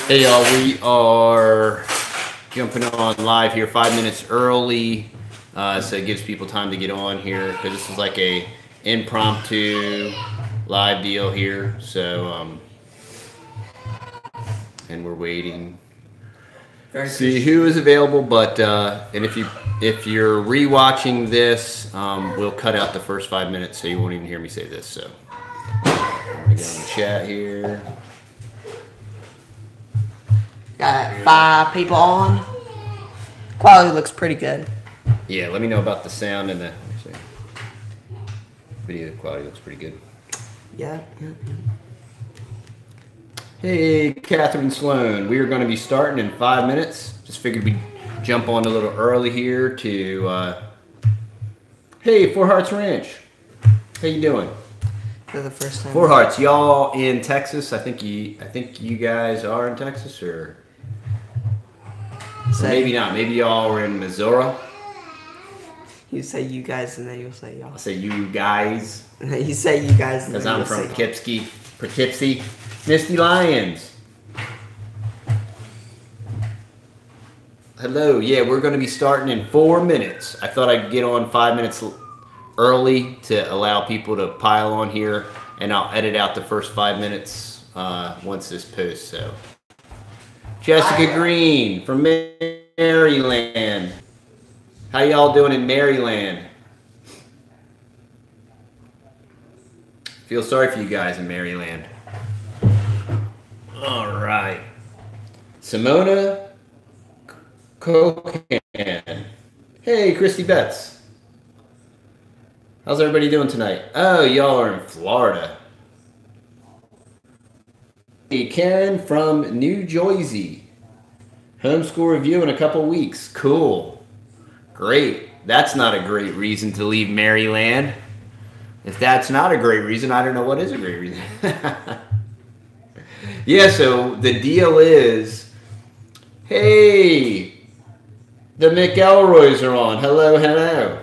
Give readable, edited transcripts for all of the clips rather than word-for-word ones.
Hey y'all, we are jumping on live here 5 minutes early, so it gives people time to get on here because this is like a impromptu live deal here. So, and we're waiting. See who is available, but and if you're rewatching this, we'll cut out the first 5 minutes so you won't even hear me say this. So, I'm gonna get on the chat here. Got 5 people on. Quality looks pretty good. Yeah, let me know about the sound and the video quality looks pretty good. Yeah. Hey, Catherine Sloan. We are going to be starting in 5 minutes. Just figured we'd jump on a little early here to, hey, Four Hearts Ranch. How you doing? For the first time. Four Hearts, y'all in Texas? I think you guys are in Texas, or maybe not. Maybe y'all are in Missouri. You say you guys and then you'll say y'all. I'll say you guys. You say you guys and then I'm you'll from say Poughkeepsie. Misty Lions. Hello. Yeah, we're going to be starting in 4 minutes. I thought I'd get on 5 minutes early to allow people to pile on here, and I'll edit out the first 5 minutes once this posts. So, Jessica Green from Maryland. How y'all doing in Maryland? Feel sorry for you guys in Maryland. All right. Simona Cocan. Hey, Christy Betts. How's everybody doing tonight? Oh, y'all are in Florida. Hey, Karen from New Jersey. Homeschool review in a couple weeks. Cool. Great. That's not a great reason to leave Maryland. If that's not a great reason, I don't know what is a great reason. Yeah, so the deal is, hey, the McElroys are on. Hello, hello.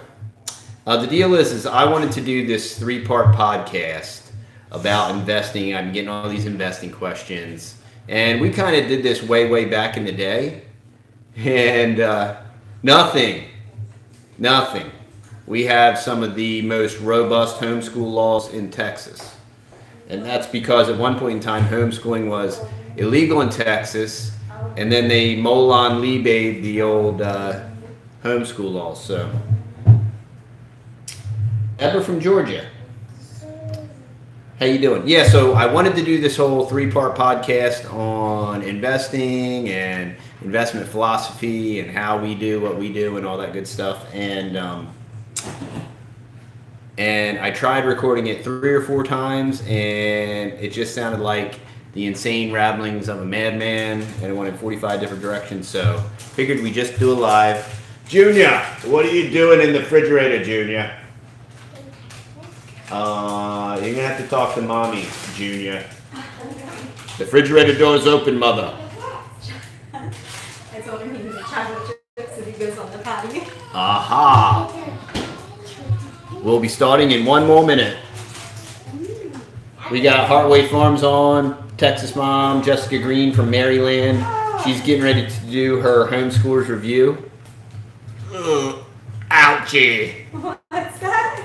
The deal is I wanted to do this 3-part podcast about investing. I'm getting all these investing questions. And we kind of did this way back in the day. And nothing. We have some of the most robust homeschool laws in Texas. And that's because at one point in time, homeschooling was illegal in Texas, and then they Molon Libe'd the old homeschool laws. So, Ebba from Georgia. How you doing? Yeah, so I wanted to do this whole 3-part podcast on investing and investment philosophy and how we do what we do and all that good stuff. And I tried recording it 3 or 4 times, and it just sounded like the insane rabblings of a madman, and it went in 45 different directions. So figured we just do a live. Junior, what are you doing in the refrigerator, Junior? You're gonna have to talk to mommy, Junior. The refrigerator door is open, mother. I told him he was a chocolate chips if he goes on the potty. Aha! We'll be starting in 1 more minute. We got Heartway Farms on, Texas mom, Jessica Green from Maryland. She's getting ready to do her homeschoolers review. Ouchie! What's that?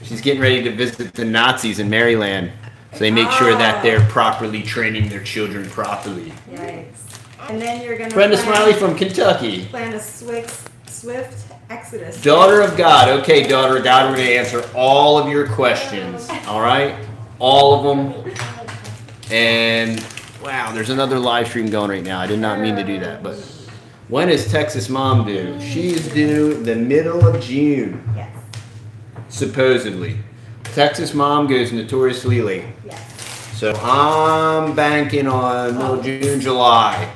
She's getting ready to visit the Nazis in Maryland, so they make sure that they're properly training their children properly. Yikes. And then you're going to Brenda Smiley from Kentucky. plan a swift exodus. Daughter of God. Okay, daughter of God, we're going to answer all of your questions. All right? All of them. And, wow, there's another live stream going right now. I did not mean to do that. But when is Texas Mom due? She's due the middle of June. Yes. Supposedly. Texas Mom goes notoriously late. Yes. So I'm banking on middle June, July.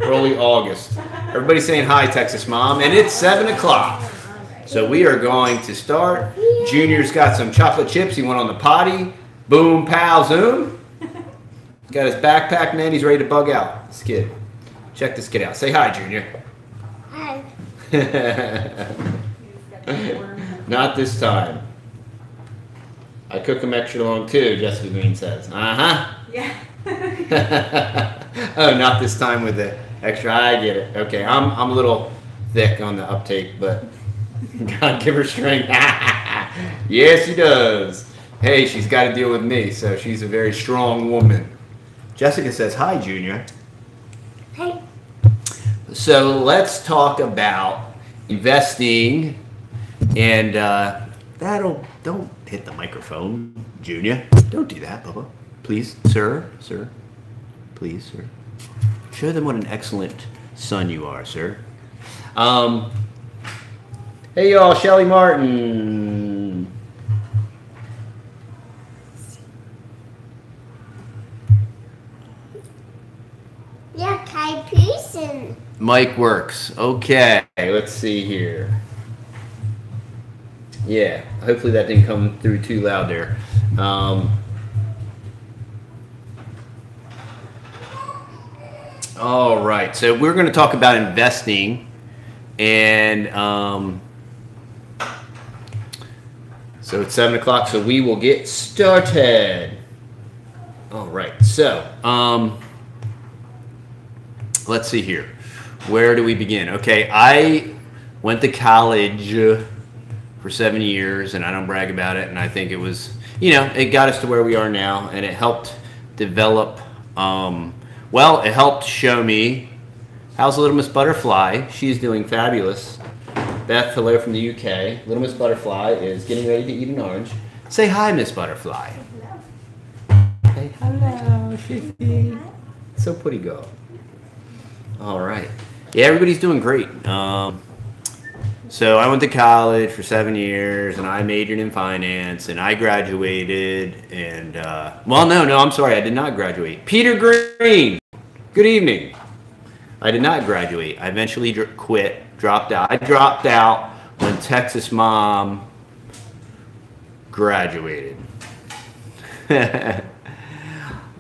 Early August. Everybody's saying hi, Texas Mom, and it's 7 o'clock. So we are going to start. Junior's got some chocolate chips. He went on the potty. Boom, pow, zoom. Got his backpack, man. He's ready to bug out. This kid. Check this kid out. Say hi, Junior. Hi. Not this time. I cook them extra long too, Jessica Green says. Uh-huh. Yeah. Oh, not this time with the extra. I get it. Okay, I'm a little thick on the uptake, but God give her strength. Yes, she does. Hey, she's got to deal with me, so she's a very strong woman. Jessica says, hi, Junior. Hey. So let's talk about investing, and don't hit the microphone, Junior. Don't do that, Bubba. Please, sir. Please, sir. Show them what an excellent son you are, sir. Hey, y'all, Shelly Martin. Yeah, Kai Pearson. Mic works. Okay, let's see here. Yeah, hopefully that didn't come through too loud there. All right, so we're going to talk about investing, and so it's 7 o'clock, so we will get started. All right, so let's see here. Where do we begin? Okay, I went to college for 7 years, and I don't brag about it, and I think it was, it got us to where we are now, and it helped develop, well, it helped show me, how's Little Miss Butterfly? She's doing fabulous. Beth, hello from the UK. Little Miss Butterfly is getting ready to eat an orange. Say hi, Miss Butterfly. Hey, hello, Shifty. So pretty girl. All right. Yeah, everybody's doing great. So I went to college for 7 years, and I majored in finance, and I graduated, and, well, no, I'm sorry, I did not graduate. Peter Green, good evening. I did not graduate. I eventually quit, dropped out. I dropped out when Texas Mom graduated.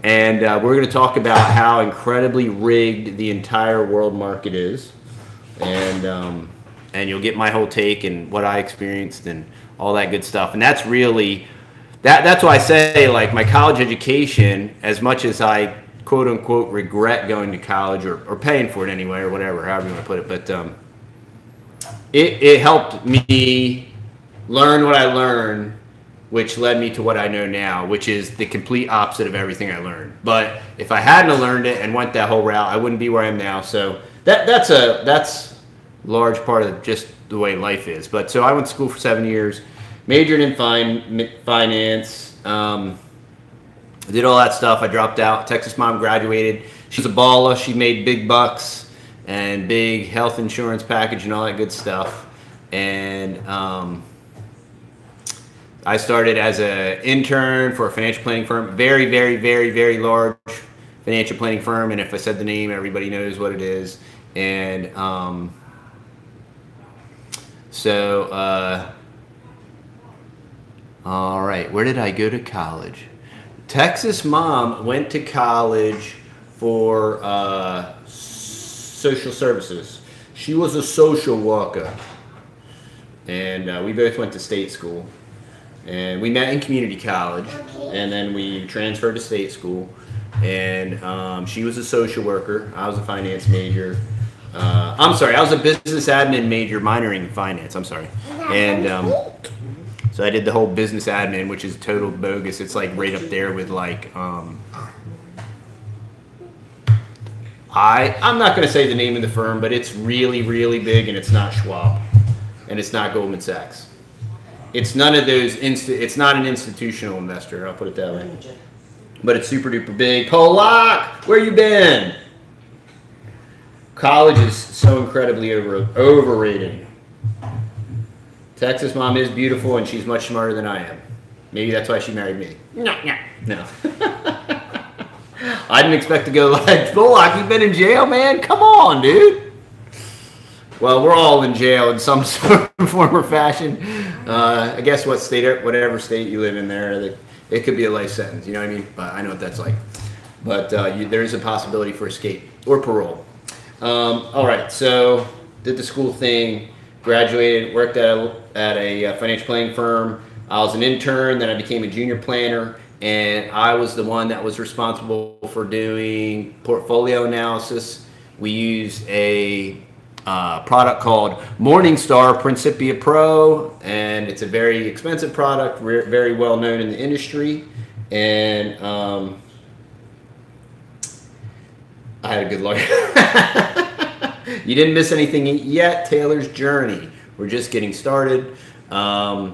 And we're going to talk about how incredibly rigged the entire world market is, and you'll get my whole take and what I experienced and all that good stuff. And that's really that's why I say, like, my college education, as much as I quote unquote regret going to college or paying for it anyway or whatever, however you want to put it, but it helped me learn what I learned, which led me to what I know now, which is the complete opposite of everything I learned. But if I hadn't learned it and went that whole route, I wouldn't be where I am now. So that's a large part of just the way life is. But so I went to school for 7 years, majored in finance, did all that stuff. I dropped out. Texas Mom graduated. She's a baller. She made big bucks and big health insurance package and all that good stuff. And I started as an intern for a financial planning firm, very, very, very, very large financial planning firm. And if I said the name, everybody knows what it is. And all right, where did I go to college? Texas Mom went to college for social services. She was a social worker. And we both went to state school. And we met in community college, and then we transferred to state school. And she was a social worker. I was a finance major. I'm sorry, I was a business admin major, minoring in finance. I'm sorry. And so I did the whole business admin, which is total bogus. It's like right up there with like I'm not going to say the name of the firm, but it's really, really big, and it's not Schwab, and it's not Goldman Sachs. It's none of those. It's not an institutional investor. I'll put it that way. But it's super duper big. Polak, where you been? College is so incredibly overrated. Texas Mom is beautiful, and she's much smarter than I am. Maybe that's why she married me. No. I didn't expect to go like, Polak, you've been in jail, man? Come on, dude. Well, we're all in jail in some sort of form or fashion. I guess whatever state you live in there, it could be a life sentence, you know what I mean? But I know what that's like. But there is a possibility for escape or parole. All right, so did the school thing, graduated, worked at a financial planning firm. I was an intern, then I became a junior planner, and I was the one that was responsible for doing portfolio analysis. We used a product called Morningstar Principia Pro, and it's a very expensive product, very well known in the industry, and I had a good lawyer. You didn't miss anything yet. Taylor's Journey. We're just getting started. I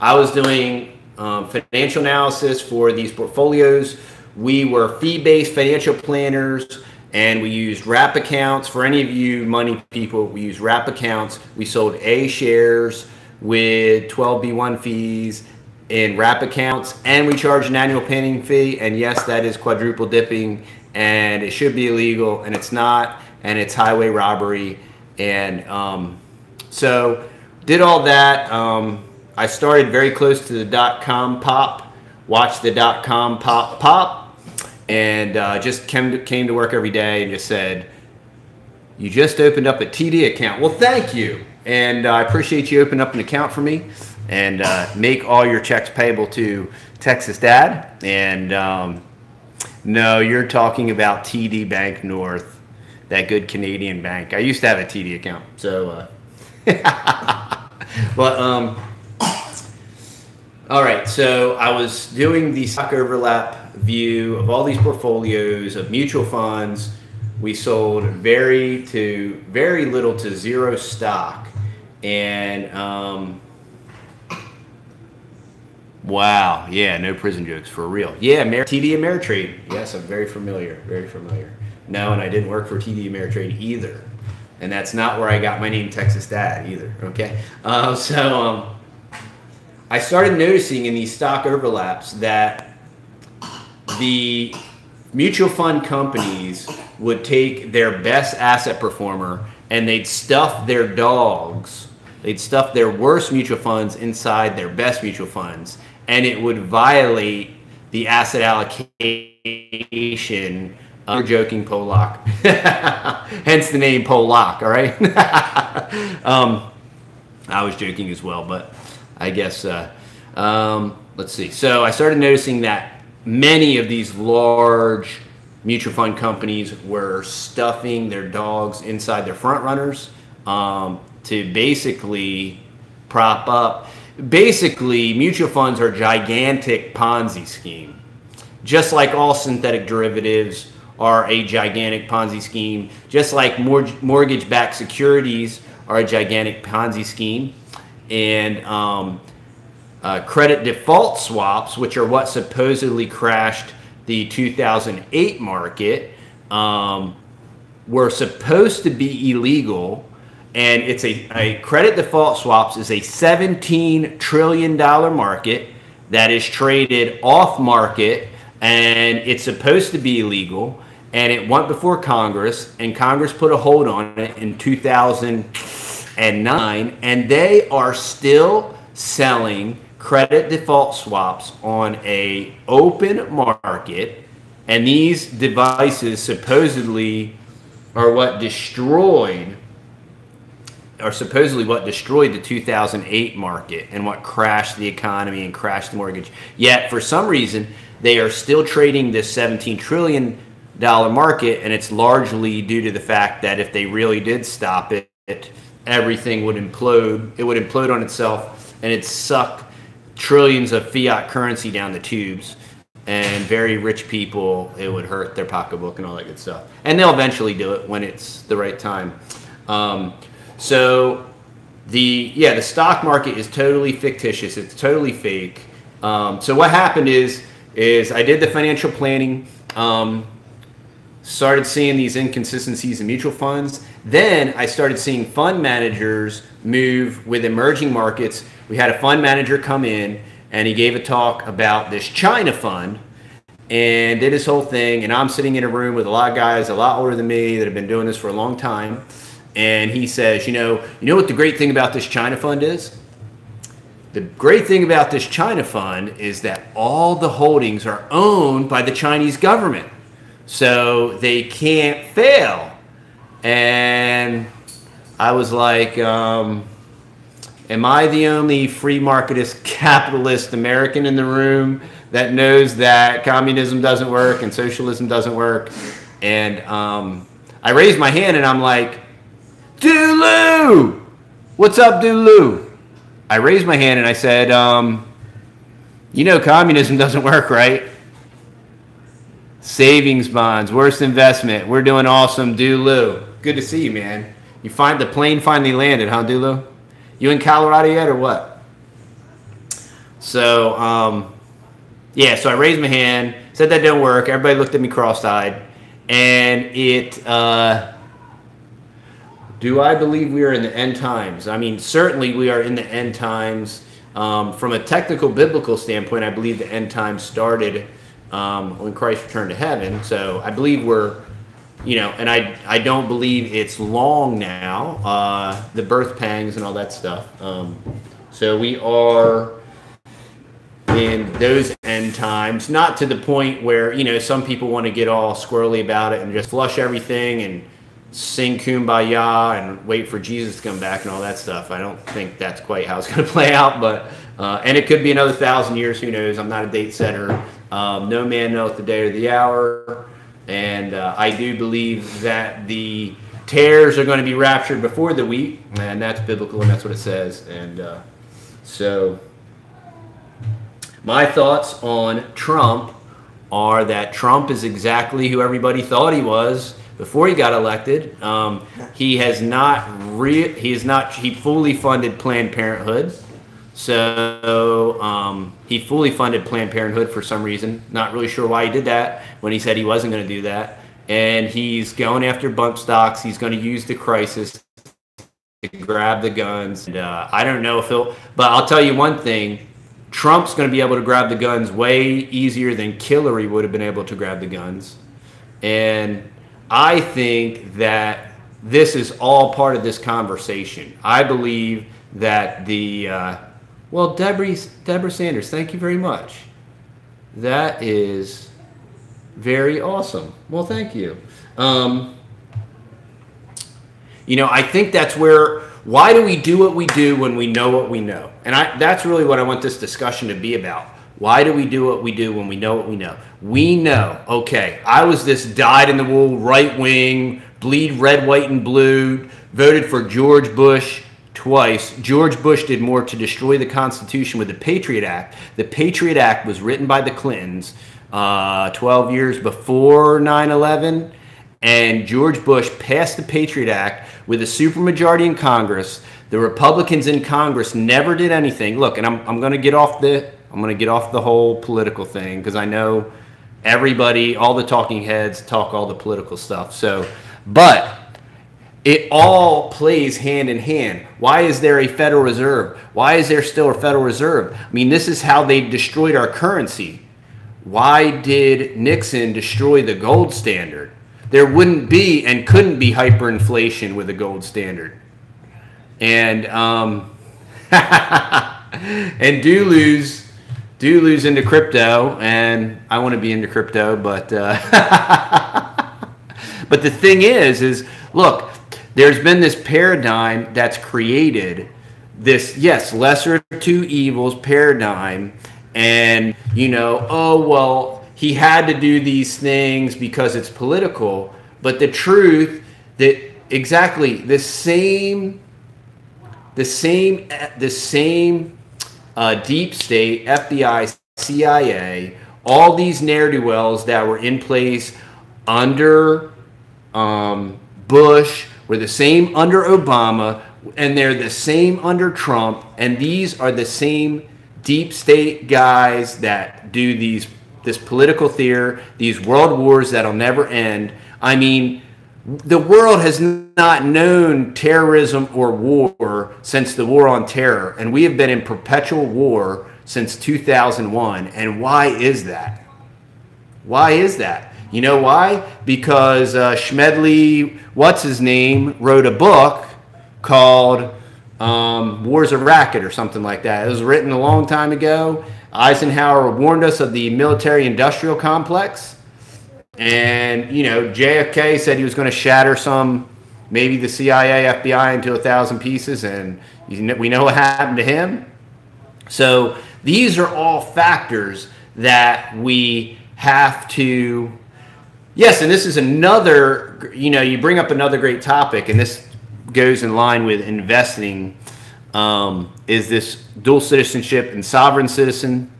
was doing financial analysis for these portfolios. We were fee-based financial planners, and we used wrap accounts. For any of you money people, we used wrap accounts. We sold A shares with 12B1 fees in wrap accounts, and we charged an annual planning fee. And yes, that is quadruple dipping, and it should be illegal, and it's not, and it's highway robbery. And so did all that. I started very close to the dot-com pop, watched the dot-com pop, and just came to work every day and just said, you just opened up a TD account. Well, thank you. And I appreciate you opening up an account for me, and make all your checks payable to Texas Dad. And no, you're talking about TD Bank North, that good Canadian bank. I used to have a TD account. So, but, all right, so I was doing the stock overlap view of all these portfolios of mutual funds. We sold very little to zero stock, and wow, yeah, no prison jokes for real. Yeah, TD Ameritrade. Yes, I'm very familiar. No, and I didn't work for TD Ameritrade either, and that's not where I got my name Texas Dad either. Okay, I started noticing in these stock overlaps that the mutual fund companies would take their best asset performer and they'd stuff their dogs, they'd stuff their worst mutual funds inside their best mutual funds, and it would violate the asset allocation. You're joking, Polak. Hence the name Polak, all right? I was joking as well, but I guess, let's see. So I started noticing that many of these large mutual fund companies were stuffing their dogs inside their front runners to basically prop up. Basically, mutual funds are a gigantic Ponzi scheme. Just like all synthetic derivatives are a gigantic Ponzi scheme, just like mortgage-backed securities are a gigantic Ponzi scheme. And credit default swaps, which are what supposedly crashed the 2008 market, were supposed to be illegal. And it's a credit default swaps is a $17 trillion market that is traded off market, and it's supposed to be illegal. And it went before Congress, and Congress put a hold on it in 2009, and they are still selling credit default swaps on a open market. And these devices supposedly are supposedly what destroyed the 2008 market and what crashed the economy and crashed the mortgage. Yet for some reason they are still trading this $17 trillion market, and it's largely due to the fact that if they really did stop it, everything would implode. It would implode on itself, and it'd suck trillions of fiat currency down the tubes, and very rich people, it would hurt their pocketbook and all that good stuff. And they'll eventually do it when it's the right time. So the stock market is totally fictitious. It's totally fake. So what happened is I did the financial planning, started seeing these inconsistencies in mutual funds. Then I started seeing fund managers move with emerging markets. We had a fund manager come in, and he gave a talk about this China fund and did his whole thing. And I'm sitting in a room with a lot of guys a lot older than me that have been doing this for a long time. And he says, you know what the great thing about this China fund is? The great thing about this China fund is that all the holdings are owned by the Chinese government, so they can't fail. And I was like, am I the only free marketist capitalist American in the room that knows that communism doesn't work and socialism doesn't work. And I raised my hand and I'm like, Dooloo! What's up, Dooloo? I raised my hand and I said, you know communism doesn't work, right? Savings bonds, worst investment. We're doing awesome, Dooloo. Good to see you, man. You find the plane finally landed, huh, Dooloo? You in Colorado yet or what? So, yeah, so I raised my hand, said that didn't work. Everybody looked at me cross-eyed. And it, do I believe we are in the end times? I mean, certainly we are in the end times. From a technical biblical standpoint, I believe the end times started when Christ returned to heaven. So I believe we're, you know, and I don't believe it's long now, the birth pangs and all that stuff. So we are in those end times, not to the point where, you know, some people want to get all squirrely about it and just flush everything and sing Kumbaya and wait for Jesus to come back and all that stuff. I don't think that's quite how it's going to play out, but and it could be another 1,000 years, who knows? I'm not a date setter. No man knoweth the day or the hour. And I do believe that the tares are going to be raptured before the wheat, and that's biblical, and that's what it says. And so my thoughts on Trump are that Trump is exactly who everybody thought he was before he got elected. He fully funded Planned Parenthood. So he fully funded Planned Parenthood for some reason. Not really sure why he did that when he said he wasn't going to do that. And he's going after bump stocks. He's going to use the crisis to grab the guns. And I don't know if he'll, but I'll tell you one thing. Trump's going to be able to grab the guns way easier than Hillary would have been able to grab the guns. And I think that this is all part of this conversation. I believe that well, Deborah Sanders, thank you very much. That is very awesome. Well, thank you. You know, I think that's where, why do we do what we do when we know what we know? And that's really what I want this discussion to be about. Why do we do what we do when we know what we know? We know, okay, I was this dyed-in-the-wool, right-wing, bleed red, white, and blue, voted for George Bush twice. George Bush did more to destroy the Constitution with the Patriot Act. The Patriot Act was written by the Clintons 12 years before 9/11, and George Bush passed the Patriot Act with a supermajority in Congress. The Republicans in Congress never did anything. Look, and I'm going to get off the whole political thing because I know everybody, all the talking heads talk all the political stuff. So, but it all plays hand in hand. Why is there a Federal Reserve? Why is there still a Federal Reserve? I mean, this is how they destroyed our currency. Why did Nixon destroy the gold standard? There wouldn't be and couldn't be hyperinflation with a gold standard. And and Dooloo's into crypto, and I want to be into crypto, but but the thing is look, there's been this paradigm that's created this, yes, lesser of two evils paradigm, and you know, oh well, he had to do these things because it's political, but the truth that exactly the same deep state, FBI, CIA, all these ne'er-do-wells that were in place under Bush were the same under Obama, and they're the same under Trump, and these are the same deep state guys that do this political theater, these world wars that'll never end. I mean, the world has not known terrorism or war since the War on Terror, and we have been in perpetual war since 2001. And why is that? Why is that? You know why? Because Schmedley, what's his name, wrote a book called War's a Racket or something like that. It was written a long time ago. Eisenhower warned us of the military-industrial complex. And, you know, JFK said he was going to shatter maybe the CIA, FBI into 1,000 pieces, and we know what happened to him. So these are all factors that we have to, yes, and this is another, you bring up another great topic, and this goes in line with investing, is this dual citizenship and sovereign citizen,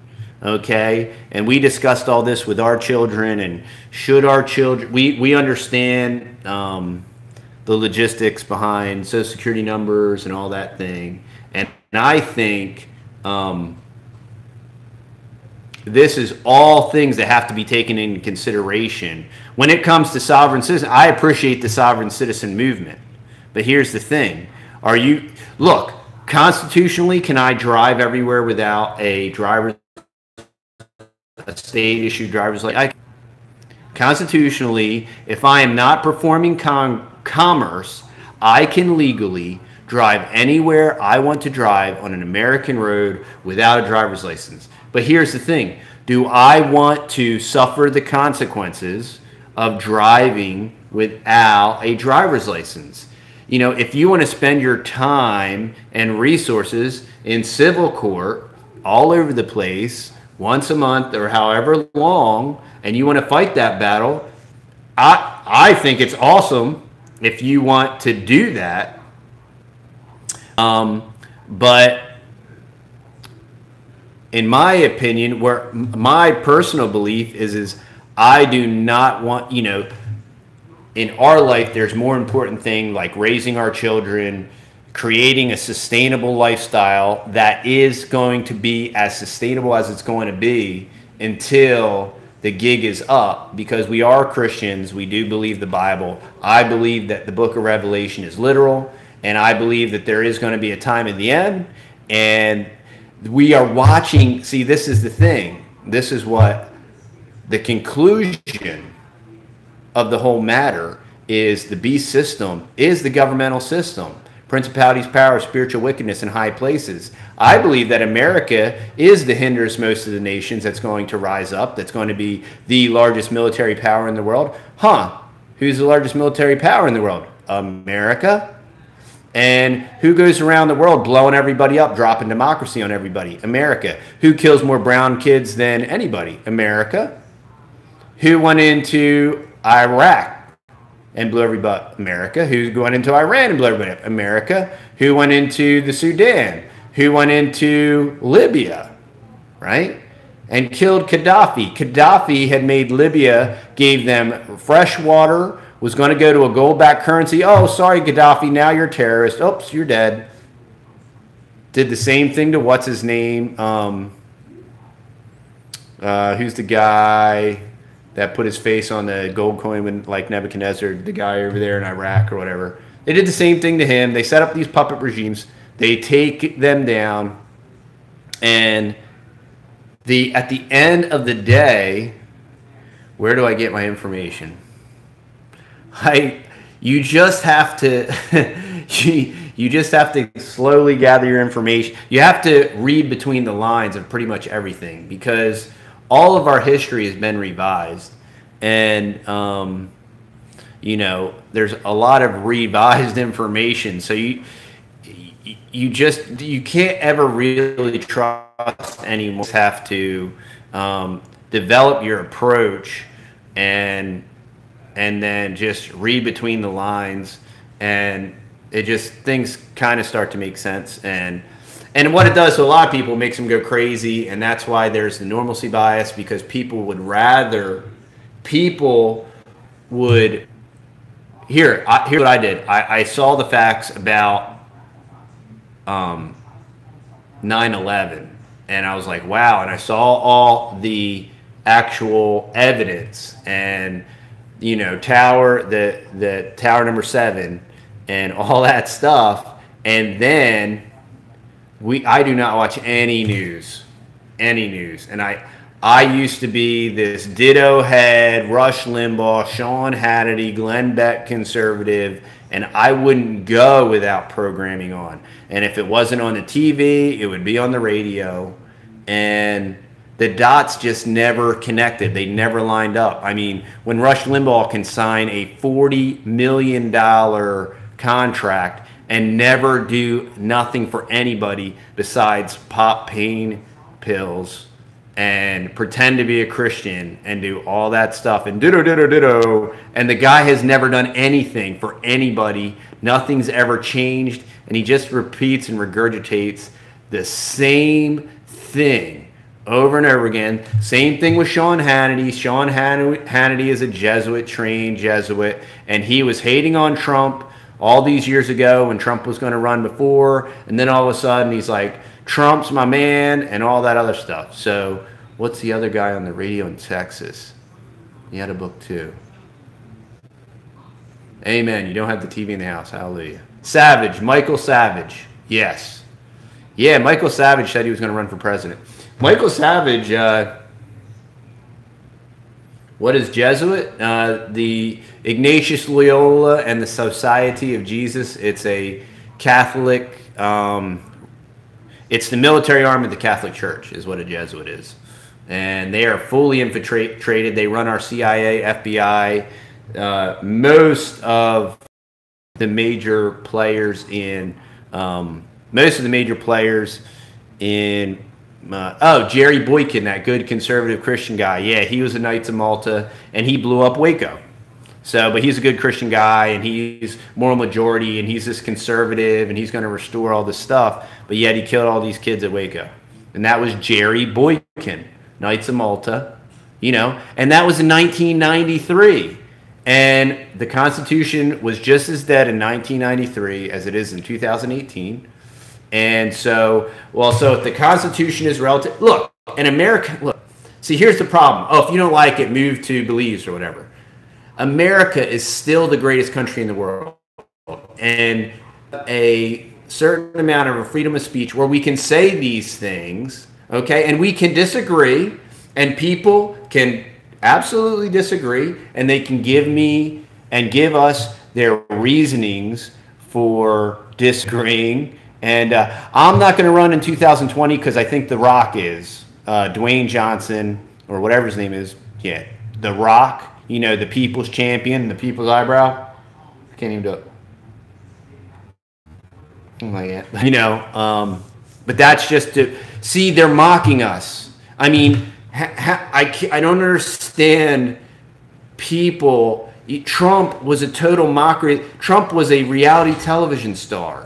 okay? And we discussed all this with our children, and should our children, we understand the logistics behind Social Security numbers and all that thing. And I think this is all things that have to be taken into consideration. When it comes to sovereign citizen, I appreciate the sovereign citizen movement. But here's the thing. Look, constitutionally, can I drive everywhere without a state-issued driver's license? Constitutionally, if I am not performing commerce, I can legally drive anywhere I want to drive on an American road without a driver's license. But here's the thing. Do I want to suffer the consequences of driving without a driver's license? If you want to spend your time and resources in civil court all over the place once a month or however long, and you want to fight that battle, I think it's awesome if you want to do that. But in my opinion, where my personal belief is I do not want, in our life, there's more important thing like raising our children, creating a sustainable lifestyle that is going to be as sustainable as it's going to be until the gig is up, because we are Christians. We do believe the Bible. I believe that the book of Revelation is literal, and I believe that there is going to be a time at the end, and we are watching. See, this is the thing. This is what the conclusion of the whole matter is. The beast system is the governmental system. Principalities, powers, spiritual wickedness in high places. I believe that America is the hinderest most of the nations that's going to rise up, that's going to be the largest military power in the world. Who's the largest military power in the world? America. And who goes around the world blowing everybody up, dropping democracy on everybody? America. Who kills more brown kids than anybody? America. Who went into Iraq and blew everybody up? America. Who went into Iran and blew everybody up? America. Who went into the Sudan? Who went into Libya, right? And killed Gaddafi. Gaddafi had made Libya, gave them fresh water, was going to go to a gold-backed currency. Oh, sorry, Gaddafi, now you're a terrorist. Oops, you're dead. Did the same thing to what's his name? Who's the guy that put his face on the gold coin when, like Nebuchadnezzar, the guy over there in Iraq or whatever? They did the same thing to him. They set up these puppet regimes. They take them down. And at the end of the day, where do I get my information? You just have to you just have to slowly gather your information. You have to read between the lines of pretty much everything, because all of our history has been revised, and there's a lot of revised information. So you can't ever really trust anyone. You just have to develop your approach and then just read between the lines, and things kind of start to make sense. And what it does to a lot of people makes them go crazy, and that's why there's the normalcy bias, because people would here's what I did. I saw the facts about 9/11, and I was like, wow. And I saw all the actual evidence, and tower, the tower number 7 and all that stuff. And then I do not watch any news. And I used to be this ditto head, Rush Limbaugh, Sean Hannity, Glenn Beck conservative, and I wouldn't go without programming on. And if it wasn't on the TV, it would be on the radio. And the dots just never connected. They never lined up. I mean, when Rush Limbaugh can sign a $40 million contract and never do nothing for anybody besides pop pain pills and pretend to be a Christian and do all that stuff and ditto. And the guy has never done anything for anybody. Nothing's ever changed. And he just repeats and regurgitates the same thing over and over again. Same thing with Sean Hannity. Sean Hannity is a Jesuit, trained Jesuit, and he was hating on Trump all these years ago when Trump was going to run before, and then all of a sudden he's like, Trump's my man, and all that other stuff. So what's the other guy on the radio in Texas? He had a book too. Amen. You don't have the TV in the house. Hallelujah. Savage. Michael Savage. Yes. Yeah, Michael Savage said he was going to run for president. Michael Savage, what is Jesuit? The Ignatius Loyola and the Society of Jesus. It's a Catholic, it's the military arm of the Catholic Church is what a Jesuit is. And they are fully infiltrated. They run our CIA, FBI, most of the major players in, Jerry Boykin, that good conservative Christian guy. Yeah, he was a Knights of Malta, and he blew up Waco. So, but he's a good Christian guy, and he's moral majority, and he's this conservative, and he's going to restore all this stuff. But yet he killed all these kids at Waco. And that was Jerry Boykin, Knights of Malta, and that was in 1993. And the Constitution was just as dead in 1993 as it is in 2018. And so if the Constitution is relative, look, in America, see, here's the problem. Oh, if you don't like it, move to Belize or whatever. America is still the greatest country in the world. And a certain amount of freedom of speech where we can say these things, okay, and we can disagree, and people can absolutely disagree, and they can give us their reasonings for disagreeing. And I'm not going to run in 2020 because I think The Rock is. Dwayne Johnson, or whatever his name is. Yeah, The Rock, the people's champion, the people's eyebrow. I can't even do it. Oh my God. But that's just to see, they're mocking us. I mean, I don't understand people. Trump was a total mockery. Trump was a reality television star.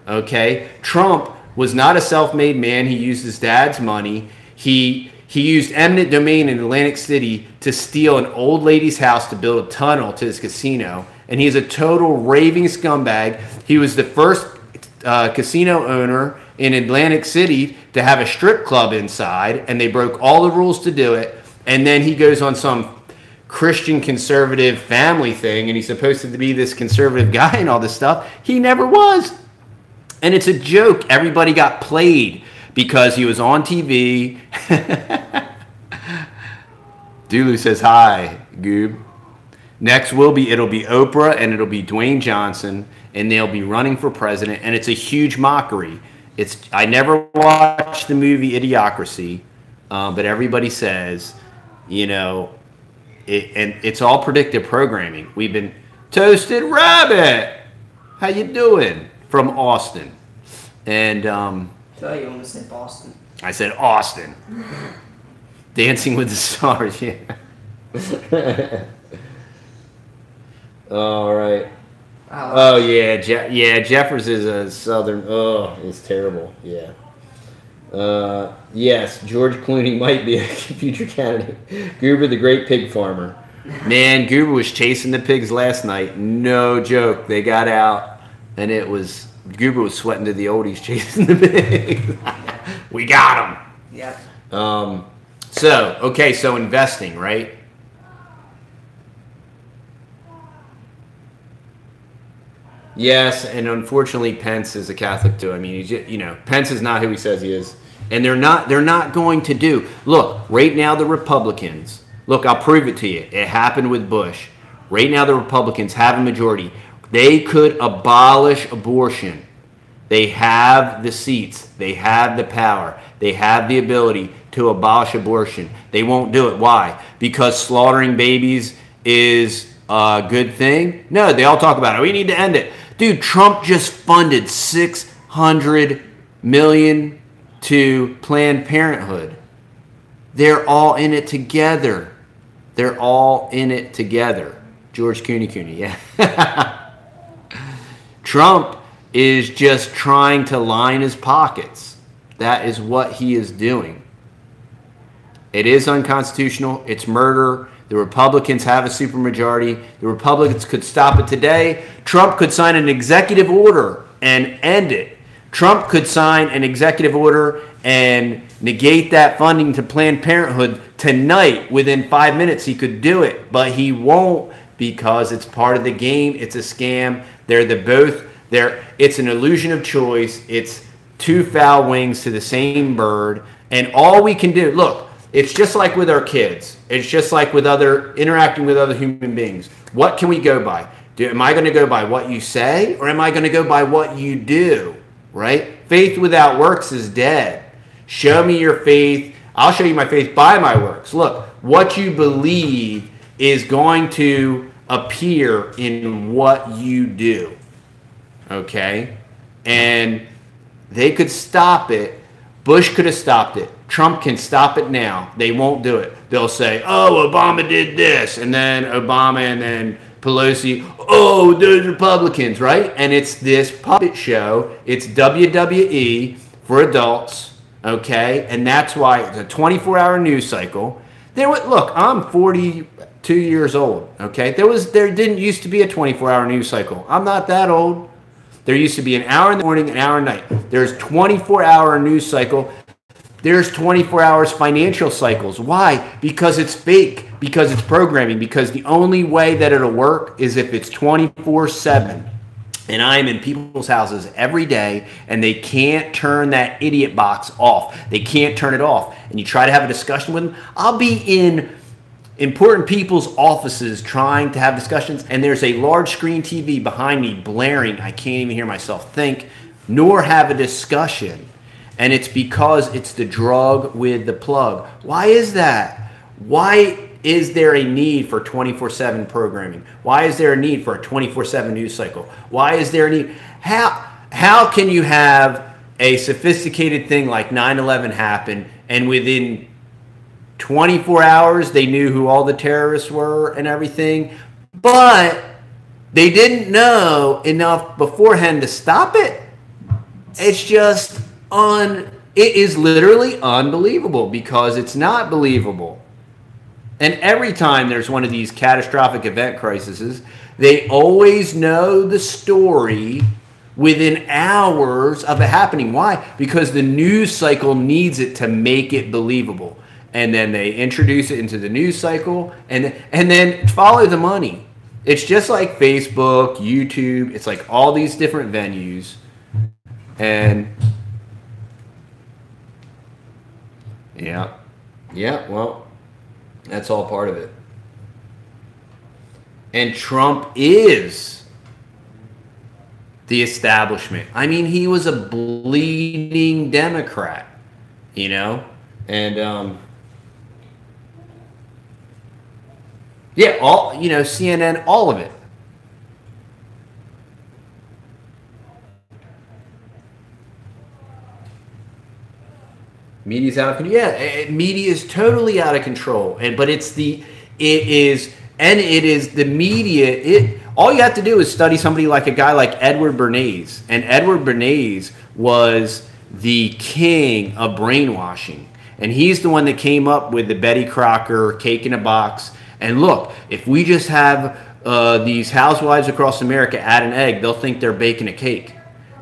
Okay, Trump was not a self-made man. He used his dad's money. He used eminent domain in Atlantic City to steal an old lady's house to build a tunnel to his casino. And he's a total raving scumbag. He was the first casino owner in Atlantic City to have a strip club inside, and they broke all the rules to do it. And then he goes on some Christian conservative family thing, and he's supposed to be this conservative guy and all this stuff. He never was. And it's a joke. Everybody got played because he was on TV. Dooloo says, hi, Goob. Next it'll be Oprah, and it'll be Dwayne Johnson, and they'll be running for president, and it's a huge mockery. I never watched the movie Idiocracy, but everybody says, and it's all predictive programming. We've been Toasted Rabbit. How you doing? From Austin. And So you almost said Boston. I said Austin. Dancing with the Stars, yeah. All right. Oh yeah, Jeffers is a Southern. Oh, it's terrible. Yeah. Yes, George Clooney might be a future candidate. Goober, the great pig farmer. Man, Goober was chasing the pigs last night. No joke. They got out, and Goober was sweating to the oldies chasing the pigs. We got him. Yep. So investing, right? Yes, and unfortunately, Pence is a Catholic too. I mean, Pence is not who he says he is, and they're not going to do. Look, right now the Republicans. Look, I'll prove it to you. It happened with Bush. Right now the Republicans have a majority. They could abolish abortion. They have the seats. They have the power. They have the ability to abolish abortion. They won't do it. Why? Because slaughtering babies is a good thing? No, they all talk about it. We need to end it. Dude, Trump just funded $600 million to Planned Parenthood. They're all in it together. They're all in it together. George Cooney, yeah. Trump is just trying to line his pockets. That is what he is doing. It is unconstitutional. It's murder. The Republicans have a supermajority. The Republicans could stop it today. Trump could sign an executive order and end it. Trump could sign an executive order and negate that funding to Planned Parenthood tonight. Within 5 minutes, he could do it. But he won't because it's part of the game. It's a scam. It's an illusion of choice. It's two foul wings to the same bird. And all we can do, look, it's just like with our kids. It's just like with interacting with other human beings. What can we go by? Am I going to go by what you say, or am I going to go by what you do? Right? Faith without works is dead. Show me your faith. I'll show you my faith by my works. Look, what you believe is going to appear in what you do. Okay? And they could stop it. Bush could have stopped it. Trump can stop it now. They won't do it. They'll say, oh, Obama did this, and then Obama and then Pelosi, oh, those Republicans, right? And it's this puppet show. It's WWE for adults, okay? And that's why it's a 24-hour news cycle. Look, I'm 42 years old, okay? There didn't used to be a 24-hour news cycle. I'm not that old. There used to be an hour in the morning, an hour at night. There's 24-hour news cycle. There's 24 hours financial cycles. Why? Because it's fake. Because it's programming. Because the only way that it'll work is if it's 24/7. And I'm in people's houses every day, and they can't turn that idiot box off. They can't turn it off. And you try to have a discussion with them. I'll be in important people's offices trying to have discussions, and there's a large screen TV behind me blaring. I can't even hear myself think, nor have a discussion. And it's because it's the drug with the plug. Why is that? Why is there a need for 24/7 programming? Why is there a need for a 24/7 news cycle? Why is there a need? How can you have a sophisticated thing like 9/11 happen, and within 24 hours they knew who all the terrorists were and everything, but they didn't know enough beforehand to stop it? It's just it is literally unbelievable because it's not believable. And every time there's one of these catastrophic event crises, they always know the story within hours of it happening. Why? Because the news cycle needs it to make it believable. And then they introduce it into the news cycle and then follow the money. It's just like Facebook, YouTube. It's like all these different venues. And yeah, well, that's all part of it. And Trump is the establishment. I mean, he was a bleeding Democrat, you know? And, yeah, CNN, all of it. Media's out of control. Yeah, media is totally out of control. But it is the media. All you have to do is study somebody like a guy like Edward Bernays. And Edward Bernays was the king of brainwashing. And he's the one that came up with the Betty Crocker cake in a box. And look, if we just have these housewives across America add an egg, they'll think they're baking a cake.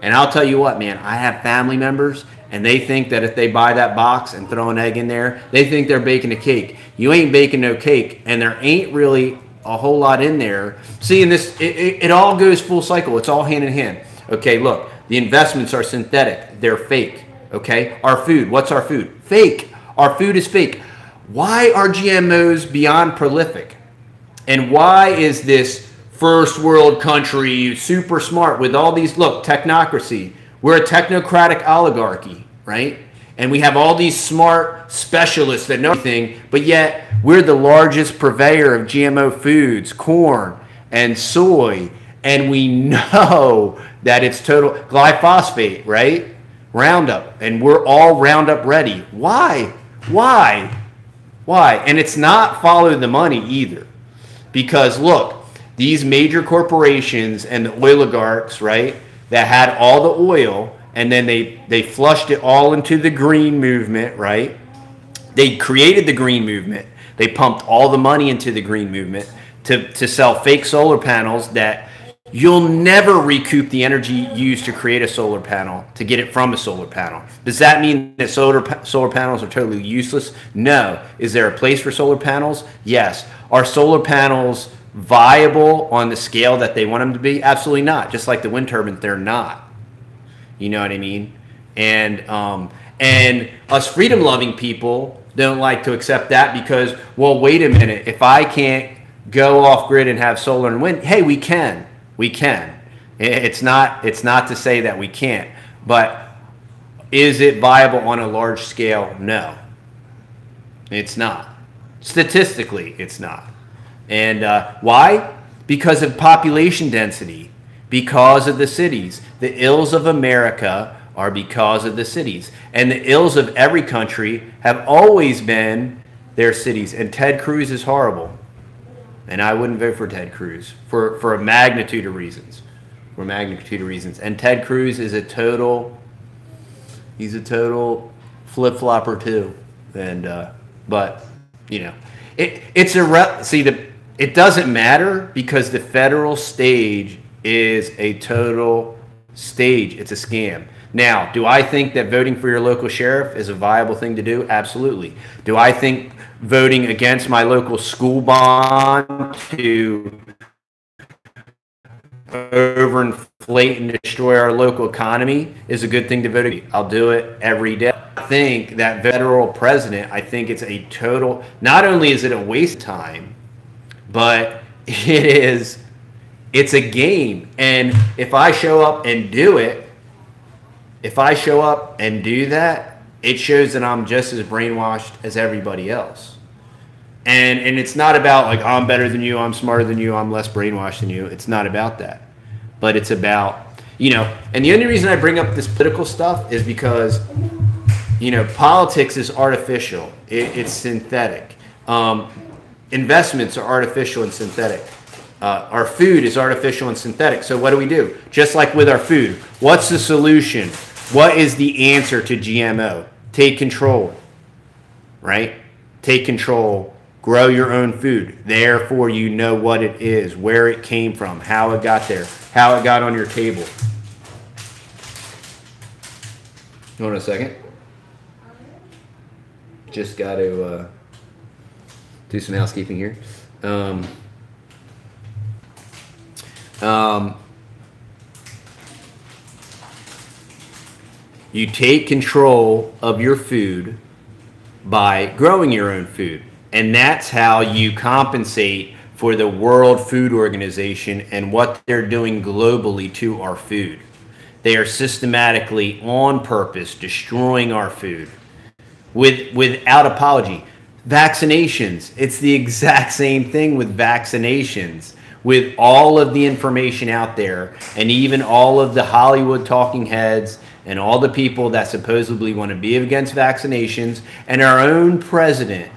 And I'll tell you what, man, I have family members, and they think that if they buy that box and throw an egg in there, they think they're baking a cake. You ain't baking no cake, and there ain't really a whole lot in there. See, in this, it all goes full cycle. It's all hand in hand. Okay, look, the investments are synthetic. They're fake. Okay, our food, what's our food? Fake. Our food is fake. Why are GMOs beyond prolific? And why is this first world country super smart with all these, look, technocracy. We're a technocratic oligarchy, right? And we have all these smart specialists that know everything, but yet we're the largest purveyor of GMO foods, corn and soy, and we know that it's total glyphosate, right? Roundup, and we're all Roundup ready. Why? Why? Why? And it's not follow the money either. Because look, these major corporations and the oligarchs, right, that had all the oil, and then they flushed it all into the green movement, right? They created the green movement. They pumped all the money into the green movement to sell fake solar panels that you'll never recoup the energy used to create a solar panel to get it from a solar panel. Does that mean that solar panels are totally useless? No. Is there a place for solar panels? Yes. Are solar panels viable on the scale that they want them to be? Absolutely not. Just like the wind turbines, they're not. You know what I mean? And us freedom-loving people don't like to accept that because, well, wait a minute. If I can't go off-grid and have solar and wind, hey, we can. We can. It's not to say that we can't. But is it viable on a large scale? No. It's not. Statistically, it's not. And why? Because of population density. Because of the cities. The ills of America are because of the cities. And the ills of every country have always been their cities. And Ted Cruz is horrible. And I wouldn't vote for Ted Cruz for a magnitude of reasons. For a magnitude of reasons. And Ted Cruz is he's a total flip-flopper too. And but you know, it doesn't matter because the federal stage is a total stage. It's a scam. Now, do I think that voting for your local sheriff is a viable thing to do? Absolutely. Do I think voting against my local school bond to overinflate and destroy our local economy is a good thing to vote against? I'll do it every day. I think that federal president, I think it's a total, not only is it a waste of time, but it's a game. And if I show up and do it, if I show up and do that, it shows that I'm just as brainwashed as everybody else. And it's not about like, I'm better than you, I'm smarter than you, I'm less brainwashed than you. It's not about that. But it's about, you know, and the only reason I bring up this political stuff is because, you know, politics is artificial. It's synthetic. Investments are artificial and synthetic. Our food is artificial and synthetic. So what do? Just like with our food, what's the solution? What is the answer to GMO? Take control, right? Take control. Grow your own food. Therefore, you know what it is, where it came from, how it got there, how it got on your table. Hold on a second. Just got to do some housekeeping here. You take control of your food by growing your own food. And that's how you compensate for the World Food Organization and what they're doing globally to our food. They are systematically, on purpose, destroying our food without apology. Vaccinations, it's the exact same thing with vaccinations. With all of the information out there, and even all of the Hollywood talking heads, and all the people that supposedly want to be against vaccinations, and our own President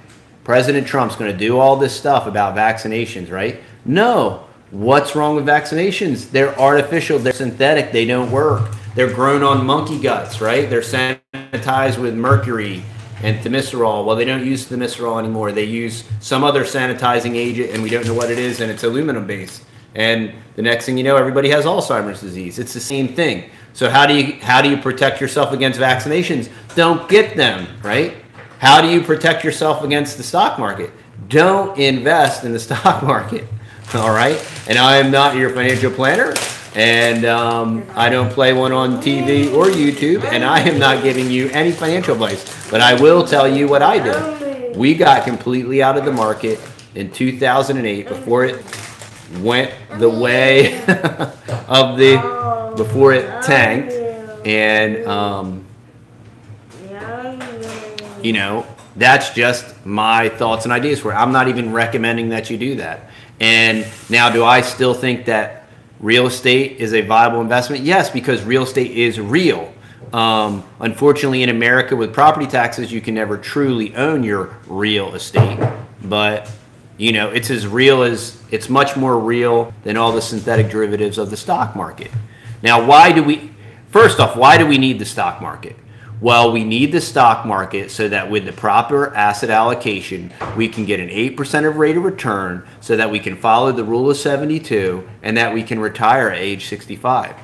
Trump's going to do all this stuff about vaccinations, right? No. What's wrong with vaccinations? They're artificial, they're synthetic, they don't work. They're grown on monkey guts, right? They're sanitized with mercury and thimerosal. Well, they don't use thimerosal anymore. They use some other sanitizing agent, and we don't know what it is, and it's aluminum-based. And the next thing you know, everybody has Alzheimer's disease. It's the same thing. So how do you protect yourself against vaccinations? Don't get them, right? How do you protect yourself against the stock market? Don't invest in the stock market, all right? And I am not your financial planner, and I don't play one on TV or YouTube, and I am not giving you any financial advice. But I will tell you what I did. We got completely out of the market in 2008 before it went the way of before it tanked. And, you know, that's just my thoughts and ideas for it. I'm not even recommending that you do that. And now, do I still think that real estate is a viable investment? Yes, because real estate is real. Unfortunately, in America with property taxes, you can never truly own your real estate. But, you know, it's much more real than all the synthetic derivatives of the stock market. Now, first off, why do we need the stock market? Well, we need the stock market so that with the proper asset allocation, we can get an 8% of rate of return so that we can follow the rule of 72 and that we can retire at age 65.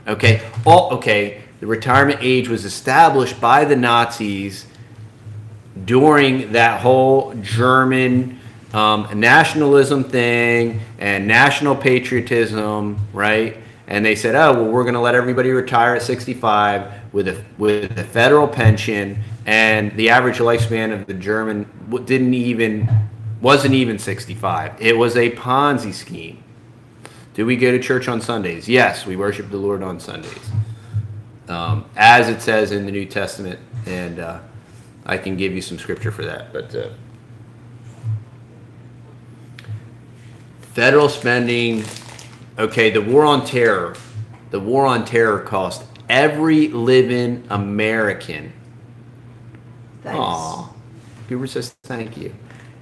Okay? The retirement age was established by the Nazis during that whole German nationalism thing and national patriotism, right? And they said, oh, well, we're going to let everybody retire at 65 with a federal pension, and the average lifespan of the German wasn't even 65. It was a Ponzi scheme. Do we go to church on Sundays? Yes, we worship the Lord on Sundays, as it says in the New Testament, and I can give you some scripture for that. But federal spending. Okay, the war on terror. The war on terror cost every living American. Thanks. Aw, Goober says thank you.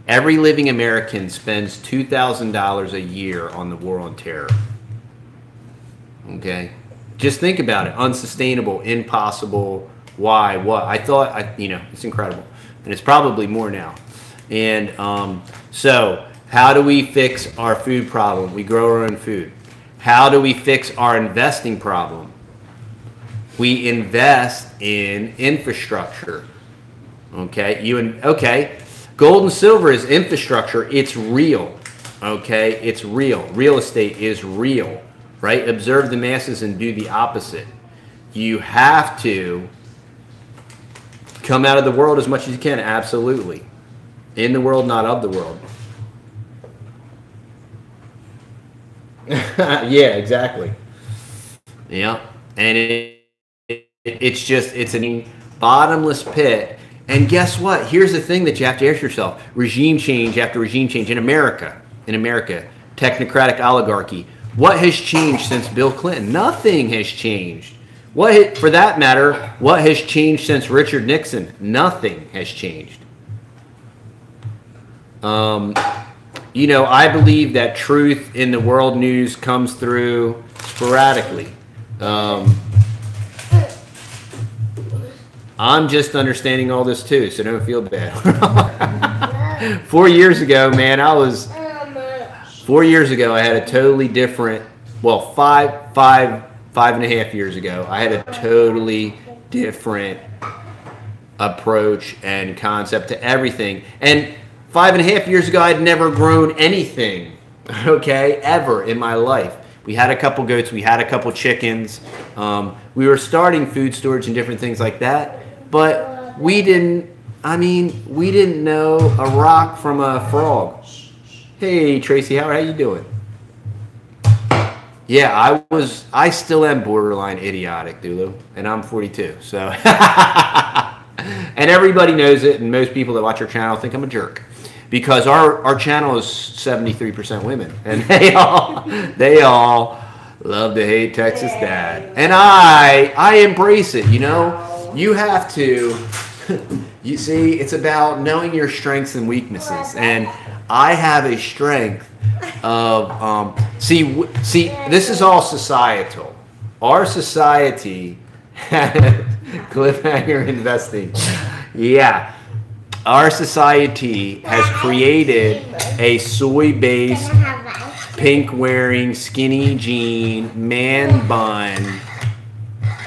Every living American spends $2,000 a year on the war on terror. Okay, just think about it. Unsustainable, impossible. Why? What? It's incredible, and it's probably more now. And so, how do we fix our food problem? We grow our own food. How do we fix our investing problem? We invest in infrastructure. Okay, gold and silver is infrastructure. It's real. Okay, it's real. Real estate is real, right? Observe the masses and do the opposite. You have to come out of the world as much as you can. Absolutely. In the world, not of the world. Yeah, exactly. Yeah, and it's a bottomless pit. And guess what? Here's the thing that you have to ask yourself: regime change after regime change in America. Technocratic oligarchy. What has changed since Bill Clinton? Nothing has changed. For that matter, what has changed since Richard Nixon? Nothing has changed. I believe that truth in the world news comes through sporadically. I'm just understanding all this too, so don't feel bad. 4 years ago, man, 4 years ago, I had a totally different, well, five and a half years ago, I had a totally different approach and concept to everything. And 5.5 years ago, I'd never grown anything, okay, ever in my life. We had a couple goats, we had a couple chickens. We were starting food storage and different things like that, but we didn't know a rock from a frog. Hey, Tracy Howard, how you doing? Yeah, I still am borderline idiotic, Dooloowoohoo, and I'm 42, so. And everybody knows it, and most people that watch our channel think I'm a jerk. Because our channel is 73% women, and they all love to hate Texas Dad, and I embrace it. You have to. You see, it's about knowing your strengths and weaknesses, and I have a strength of see. This is all societal. Our society cliffhanger investing, yeah. Our society has created a soy-based, pink-wearing, skinny jean, man bun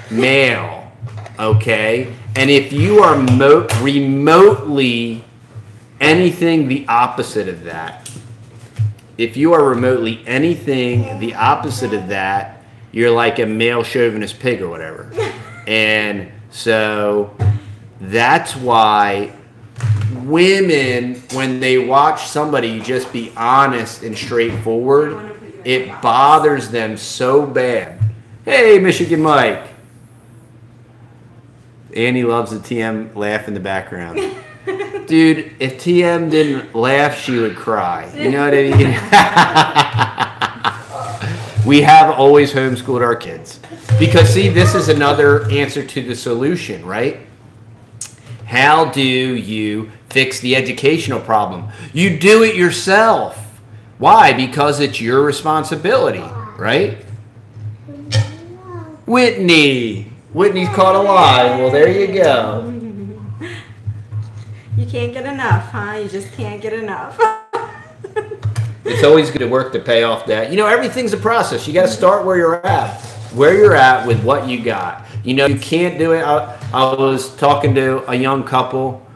male, okay? And if you are remotely anything the opposite of that, you're like a male chauvinist pig or whatever. And so that's why women, when they watch somebody just be honest and straightforward, it bothers them so bad. Hey, Michigan Mike. Annie loves the TM laugh in the background. Dude, if TM didn't laugh, she would cry. You know what I mean? We have always homeschooled our kids. Because, see, this is another answer to the solution, right? How do you fix the educational problem? You do it yourself. Why? Because it's your responsibility, right? Whitney. Whitney's caught alive. Well, there you go. You can't get enough, huh? You just can't get enough. It's always good to work to pay off debt. You know, everything's a process. You got to start where you're at. Where you're at with what you got. You know, you can't do it. I was talking to a young couple,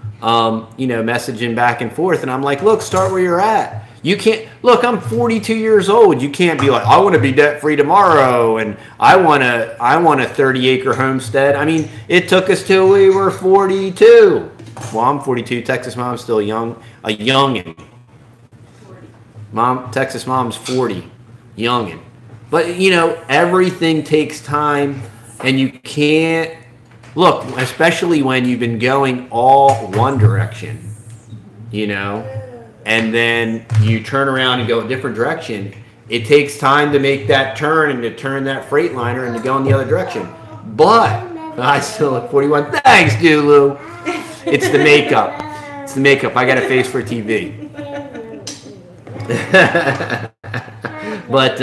you know, messaging back and forth, and I'm like, look, start where you're at. You can't, look, I'm 42 years old. You can't be like, I want to be debt-free tomorrow, and I want a 30-acre homestead. I mean, it took us till we were 42. Well, I'm 42. Texas mom's still a youngin'. Texas mom's 40, youngin'. But, you know, everything takes time, and you can't, look, especially when you've been going all one direction, you know, and then you turn around and go a different direction. It takes time to make that turn and to turn that Freightliner and to go in the other direction. But I still look 41. Thanks, Dooloowoohoo. It's the makeup. It's the makeup. I got a face for TV. But,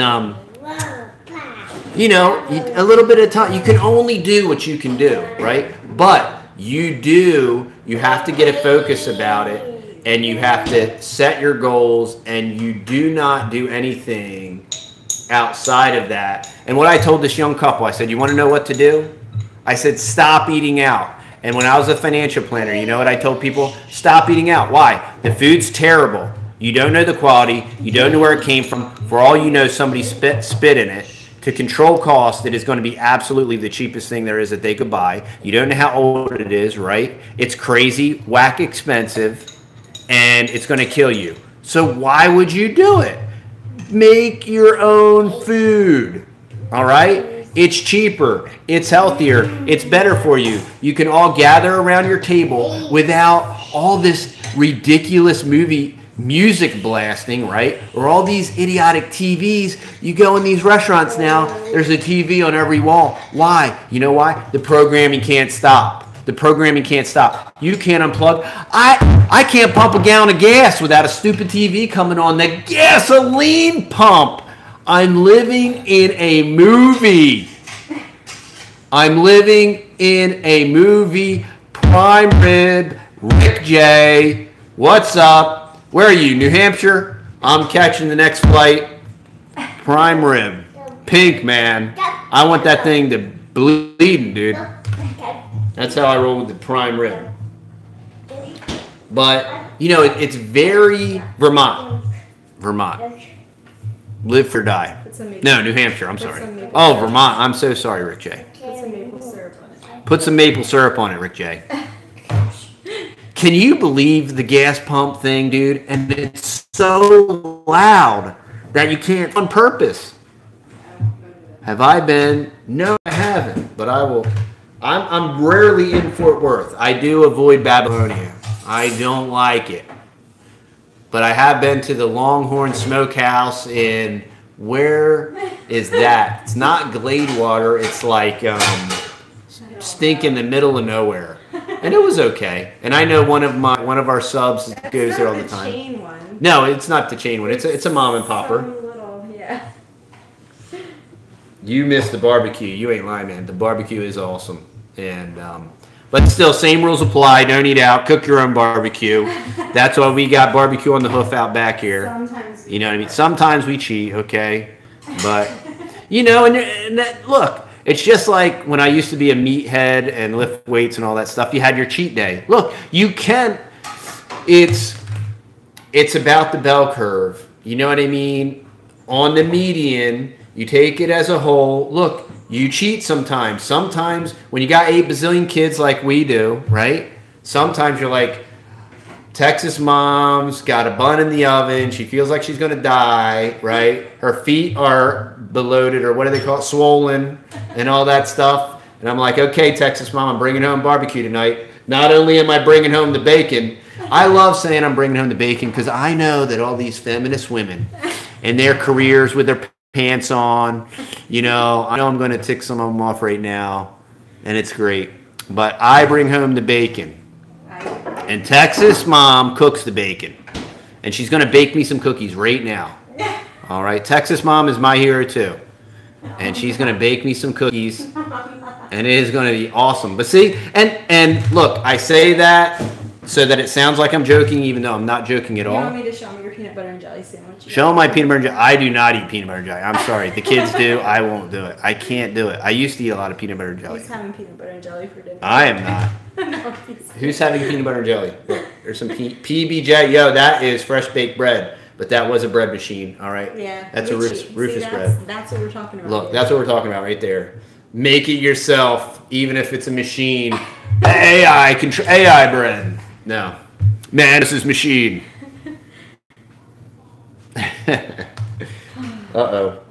you know, a little bit of time. You can only do what you can do, right? But you have to get a focus about it. And you have to set your goals, and you do not do anything outside of that. And what I told this young couple, I said, you want to know what to do? I said, stop eating out. And when I was a financial planner, you know what I told people? Stop eating out. Why? The food's terrible. You don't know the quality. You don't know where it came from. For all you know, somebody spit in it. To control cost, it is going to be absolutely the cheapest thing there is that they could buy. You don't know how old it is, right? It's crazy, whack expensive. And it's going to kill you. So why would you do it? Make your own food. All right? It's cheaper. It's healthier. It's better for you. You can all gather around your table without all this ridiculous music blasting, right? Or all these idiotic TVs. You go in these restaurants now, there's a TV on every wall. Why? You know why? The programming can't stop. The programming can't stop. You can't unplug. I can't pump a gallon of gas without a stupid TV coming on. The gasoline pump. I'm living in a movie. I'm living in a movie. Prime rib. Rick J. What's up? Where are you? New Hampshire? I'm catching the next flight. Prime rib. Pink, man. I want that thing to bleeding, dude. That's how I roll with the prime rib. But, you know, it's very Vermont. Live or die. No, New Hampshire, I'm sorry. Oh, Vermont. I'm so sorry, Rick J. Put some maple syrup on it. Put some maple syrup on it, Rick J. Can you believe the gas pump thing, dude? And it's so loud that you can't on purpose. Have I been? No, I haven't. But I will. I'm rarely in Fort Worth. I do avoid Babylonia. I don't like it. But I have been to the Longhorn Smokehouse in, where is that? It's not Gladewater. It's like stink in the middle of nowhere. And it was okay. And I know one of our subs goes there all the time. Chain one. No, it's not the chain one. It's a mom and popper. Little, yeah. You missed the barbecue. You ain't lying, man. The barbecue is awesome. And but still, same rules apply. Don't eat out. Cook your own barbecue. That's why we got barbecue on the hoof out back here. Sometimes. You know what I mean? Sometimes we cheat, okay? But, you know, and that, look, it's just like when I used to be a meathead and lift weights and all that stuff. You had your cheat day. Look, you can. It's about the bell curve. You know what I mean? On the median, you take it as a whole. Look. You cheat sometimes. Sometimes when you got 8 bazillion kids like we do, right? Sometimes you're like, Texas mom's got a bun in the oven. She feels like she's going to die, right? Her feet are bloated, or what do they call it? Swollen and all that stuff. And I'm like, okay, Texas mom, I'm bringing home barbecue tonight. Not only am I bringing home the bacon, I love saying I'm bringing home the bacon because I know that all these feminist women and their careers with their pants on. You know, I know I'm going to tick some of them off right now, and it's great. But I bring home the bacon. And Texas Mom cooks the bacon. And she's going to bake me some cookies right now. All right, Texas Mom is my hero too. And she's going to bake me some cookies. And it is going to be awesome. But see, and look, I say that so that it sounds like I'm joking, even though I'm not joking at all. You want me to show them your peanut butter and jelly sandwich? Show them my peanut butter and jelly. I do not eat peanut butter and jelly. I'm sorry. The kids do. I won't do it. I can't do it. I used to eat a lot of peanut butter and jelly. He's having peanut butter and jelly for dinner. I am not. No, Who's having peanut butter and jelly? Look, there's some PBJ. Yo, that is fresh baked bread. But that was a bread machine, all right? Yeah. That's a Rufus bread. That's what we're talking about. Look, that's what we're talking about right there. Make it yourself, even if it's a machine. AI bread. No. Man, this is machine. Uh-oh.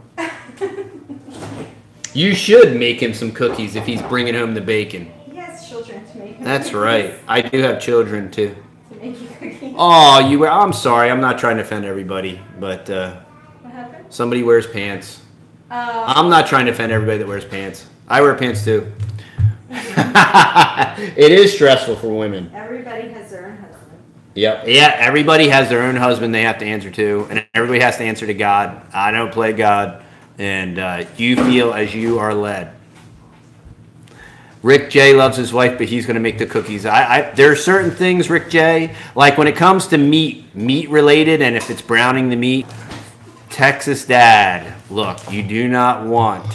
You should make him some cookies if he's bringing home the bacon. He has children to make. That's right. I do have children, too. To make you cookies. Oh, I'm sorry. I'm not trying to offend everybody, but What happened? somebody wears pants. I'm not trying to offend everybody that wears pants. I wear pants, too. It is stressful for women. Everybody has their own husband. Yep. Yeah, everybody has their own husband they have to answer to, and everybody has to answer to God. I don't play God, and you feel as you are led. Rick J loves his wife, but he's going to make the cookies. There are certain things, Rick J, like when it comes to meat related, and if it's browning the meat, Texas Dad, look, you do not want.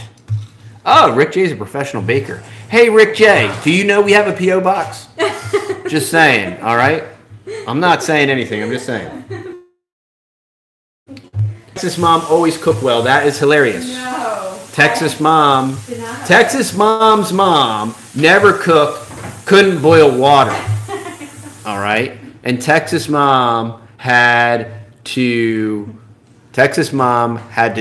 Oh, Rick J's a professional baker. Hey, Rick J, do you know we have a P.O. box? Just saying, all right? I'm not saying anything. I'm just saying. Texas Mom always cook well. That is hilarious. No. Texas Mom's mom never cooked, couldn't boil water. All right? And Texas Mom had to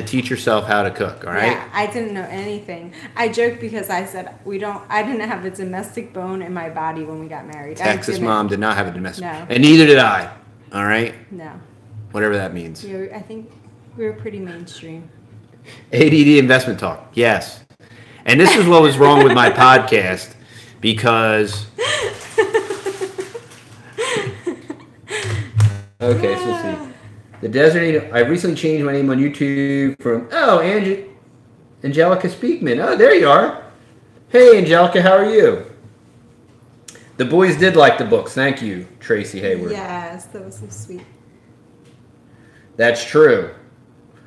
teach herself how to cook, all right? Yeah, I didn't know anything. I joked because I said I didn't have a domestic bone in my body when we got married. Texas Mom did not have a domestic. No. And neither did I. All right? No. Whatever that means. I think we were pretty mainstream. ADD investment talk. Yes. And this is what was wrong with my podcast because okay, so let's see. The Desert. I recently changed my name on YouTube from Angelica Speakman. Oh, there you are. Hey, Angelica, how are you? The boys did like the books. Thank you, Tracy Hayward. Yes, that was so sweet. That's true.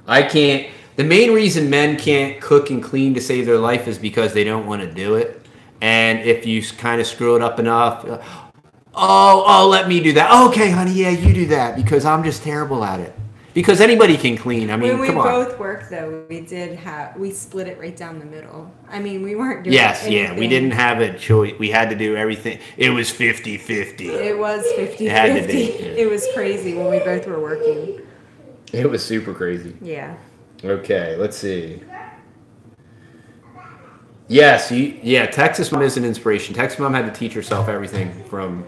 I can't. The main reason men can't cook and clean to save their life is because they don't want to do it. And if you kind of screw it up enough, let me do that. Okay, honey, yeah, you do that because I'm just terrible at it. Because anybody can clean. I mean, come on. When we both worked, though, we split it right down the middle. I mean, we weren't doing anything. Yeah, we didn't have a choice. We had to do everything. It was 50-50. It was 50-50. It had to be. It was crazy when we both were working. It was super crazy. Yeah. Okay, let's see. Yes, Texas Mom is an inspiration. Texas Mom had to teach herself everything from...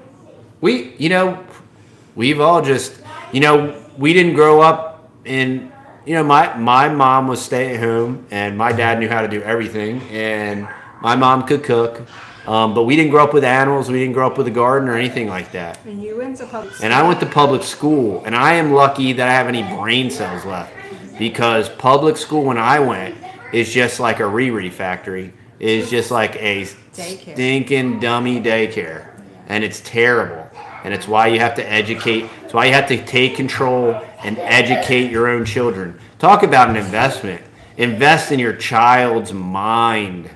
we've all just... we didn't grow up in... my mom was stay at home, and my dad knew how to do everything, and my mom could cook. But we didn't grow up with animals. We didn't grow up with a garden or anything like that. And you went to public school. And I went to public school, and I am lucky that I have any brain cells left. Because public school, when I went, is just like a Riri factory. It's just like a daycare. Stinking dummy daycare. And it's terrible. And it's why you have to educate. It's why you have to take control and educate your own children. Talk about an investment. Invest in your child's mind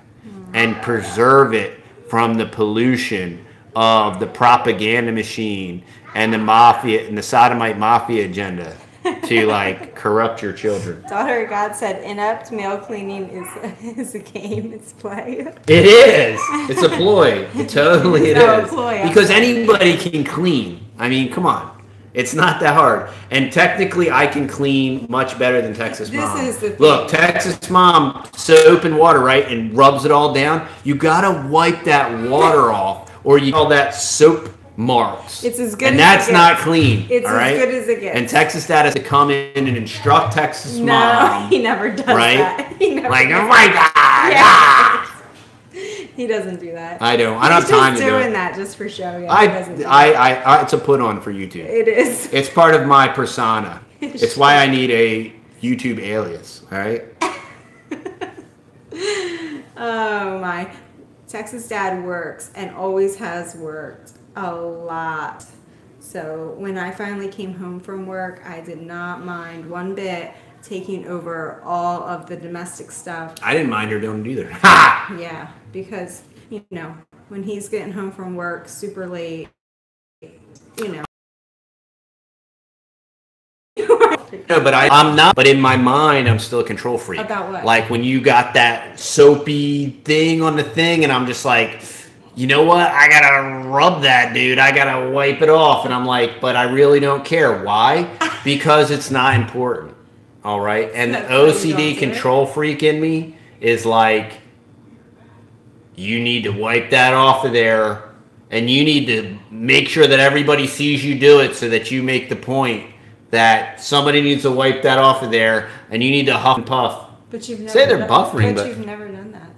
and preserve it from the pollution of the propaganda machine and the mafia and the sodomite mafia agenda to corrupt your children. Daughter of God said, inept male cleaning is a game, it's play. It is. It's a ploy. It totally is. A ploy. Because anybody can clean. I mean, come on. It's not that hard. And technically, I can clean much better than Texas Mom. This is the thing. Look, Texas Mom, soap and water, right, and rubs it all down. You got to wipe that water off, or you call that soap It's marks. as good and as that's it not gets. clean. It's all right? as good as it gets. And Texas Dad has to come in and instruct Texas No, Mom. he never does right? that. He never like, does oh my God. that. He doesn't do that. I don't have time to do it. He's just doing that just for show. Yeah, I it's a put on for YouTube. It is. It's part of my persona. It's why I need a YouTube alias. All right. Oh my. Texas Dad works and always has worked a lot. So when I finally came home from work, I did not mind one bit taking over all of the domestic stuff. I didn't mind her doing it either. Ha! Yeah, because, you know, when he's getting home from work super late, you know. No, but I'm not. But in my mind, I'm still a control freak. About what? Like when you got that soapy thing on the thing, and I'm just like, you know what? I gotta rub that, dude. I gotta wipe it off. And I'm like, but I really don't care. Why? Because it's not important. All right. And the OCD control freak in me is like, you need to wipe that off of there, and you need to make sure that everybody sees you do it, so that you make the point that somebody needs to wipe that off of there, and you need to huff and puff. But you've never say they're buffering, but you've never done that.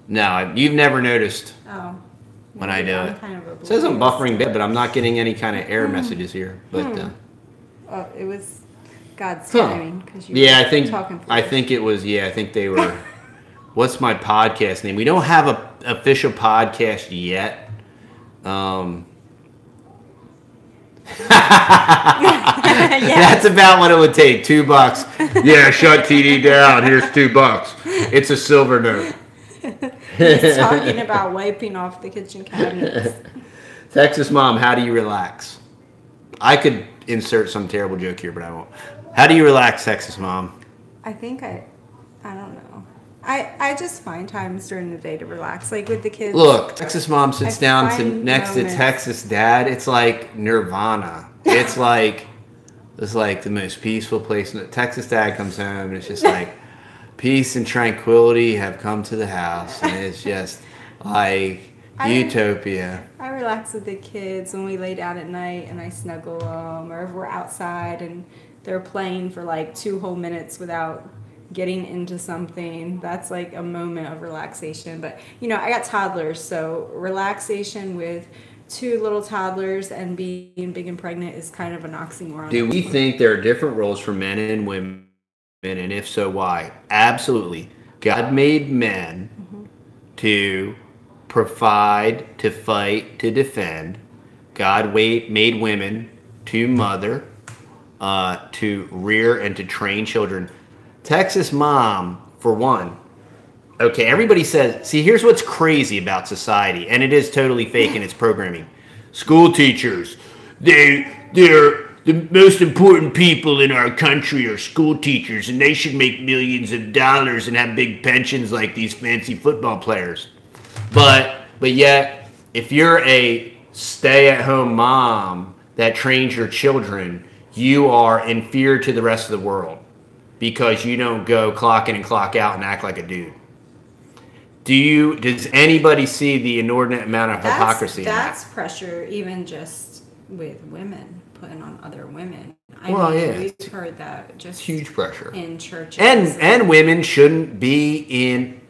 No, you've never noticed Oh. when I do it. Kind of It says I'm buffering bit, but I'm not getting any kind of error messages here. But oh, it was God's timing, because you yeah, were talking I think it was. Yeah, I think they were. What's my podcast name? We don't have a official podcast yet. That's about what it would take. $2. Yeah, shut TD down. Here's $2. It's a silver note. He's talking about wiping off the kitchen cabinets. Texas Mom, how do you relax? I could insert some terrible joke here, but I won't. How do you relax, Texas Mom? I think I don't know. I just find times during the day to relax, like with the kids. Look, Texas Mom sits down next to moments. Texas Dad. It's like nirvana. It's like the most peaceful place. Texas Dad comes home and it's just like peace and tranquility have come to the house, and it's just like utopia. I relax with the kids when we lay down at night and I snuggle them, or if we're outside and they're playing for like 2 whole minutes without getting into something. That's like a moment of relaxation. But you know, I got toddlers, so relaxation with 2 little toddlers and being big and pregnant is kind of an oxymoron. Do we think there are different roles for men and women, and if so, why? Absolutely. God made men to provide, to fight, to defend. God made women to mother, to rear and to train children. Texas Mom, for one. Okay, everybody says, see, here's what's crazy about society, and it is totally fake in its programming. School teachers, they're the most important people in our country are school teachers, and they should make millions of dollars and have big pensions like these fancy football players. But yet, if you're a stay-at-home mom that trains your children, you are inferior to the rest of the world because you don't go clock in and clock out and act like a dude. Does anybody see the inordinate amount of hypocrisy in that? That's pressure, even just with women, putting on other women. I mean, we've heard that just huge pressure in churches. And women shouldn't be in.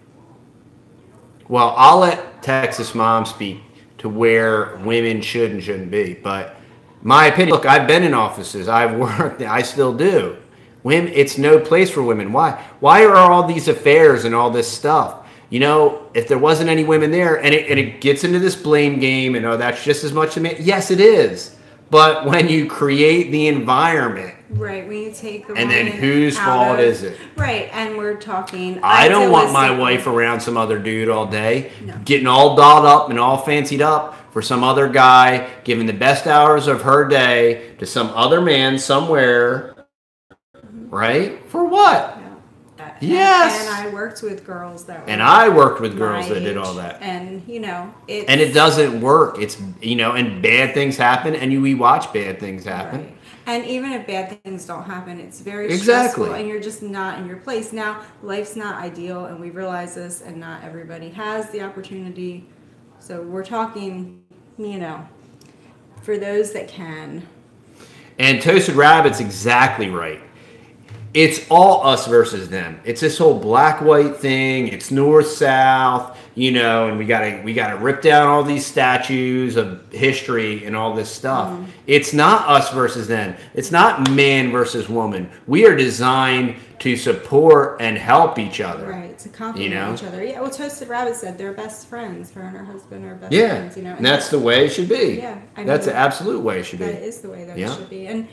Well, I'll let Texas Mom speak to where women should and shouldn't be, but my opinion. Look, I've been in offices. I've worked. I still do. Women, it's no place for women. Why? Why are all these affairs and all this stuff? You know, if there wasn't any women there, and it gets into this blame game, and that's just as much a man. Yes, it is. But when you create the environment, right? When you take the and then whose fault is it? Right, and we're talking. I don't want my wife around some other dude all day, getting all dolled up and all fancied up for some other guy, giving the best hours of her day to some other man somewhere. Right? For what? Yes. And I worked with girls that were. And I worked with girls that did all that. And, you know, and it doesn't work. It's, you know, and bad things happen, and we watch bad things happen. Right. And even if bad things don't happen, it's very stressful, and you're just not in your place. Now, life's not ideal, and we realize this, and not everybody has the opportunity. So we're talking, you know, for those that can. And Toasted Rabbit's exactly right. It's all us versus them. It's this whole black-white thing. It's north-south, you know, and we gotta rip down all these statues of history and all this stuff. It's not us versus them. It's not man versus woman. We are designed to support and help each other. Right, to compliment each other. Yeah, well, Toasted Rabbit said they're best friends. Her and her husband are best friends, you know. And that's the way it should be. Yeah. I mean, that's the absolute way it should be. That is the way that it should be. And,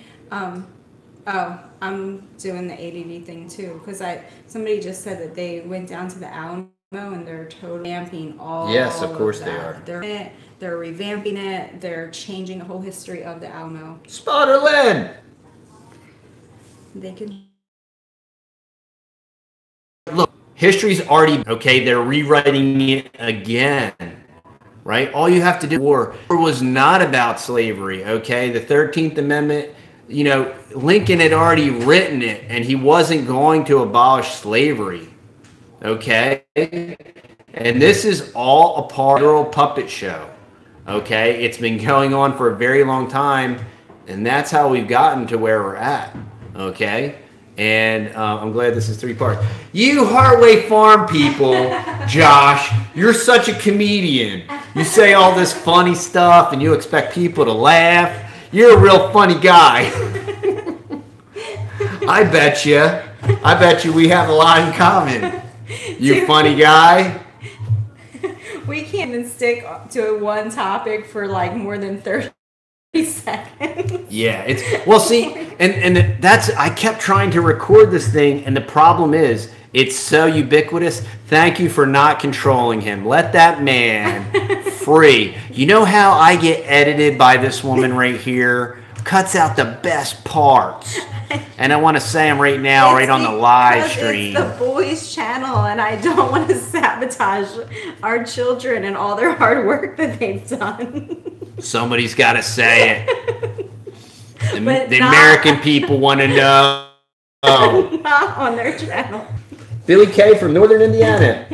I'm doing the ADD thing too, because somebody just said that they went down to the Alamo and they're totally revamping all. Yes, of course that. they are. They're revamping it. They're changing the whole history of the Alamo. Spotter Lynn! They can. Look, history's already, okay, they're rewriting it again, right? All you have to do was not about slavery, okay? The 13th Amendment, you know, Lincoln had already written it, and he wasn't going to abolish slavery, okay? And this is all a part of a puppet show, okay? It's been going on for a very long time, and that's how we've gotten to where we're at, okay? And I'm glad this is 3 parts. You Hartway Farm people, Josh, you're such a comedian. You say all this funny stuff and you expect people to laugh. You're a real funny guy. I bet you we have a lot in common. You funny guy. We can't even stick to one topic for like more than 30 seconds. Yeah, it's well. See, and that's I kept trying to record this thing, and the problem is it's so ubiquitous. Thank you for not controlling him. Let that man free. You know how I get edited by this woman right here? Cuts out the best parts. And I want to say them right now, right on the live stream. It's the boys' channel, and I don't want to sabotage our children and all their hard work that they've done. Somebody's got to say it. The American people want to know. Not on their channel. Billy K from Northern Indiana.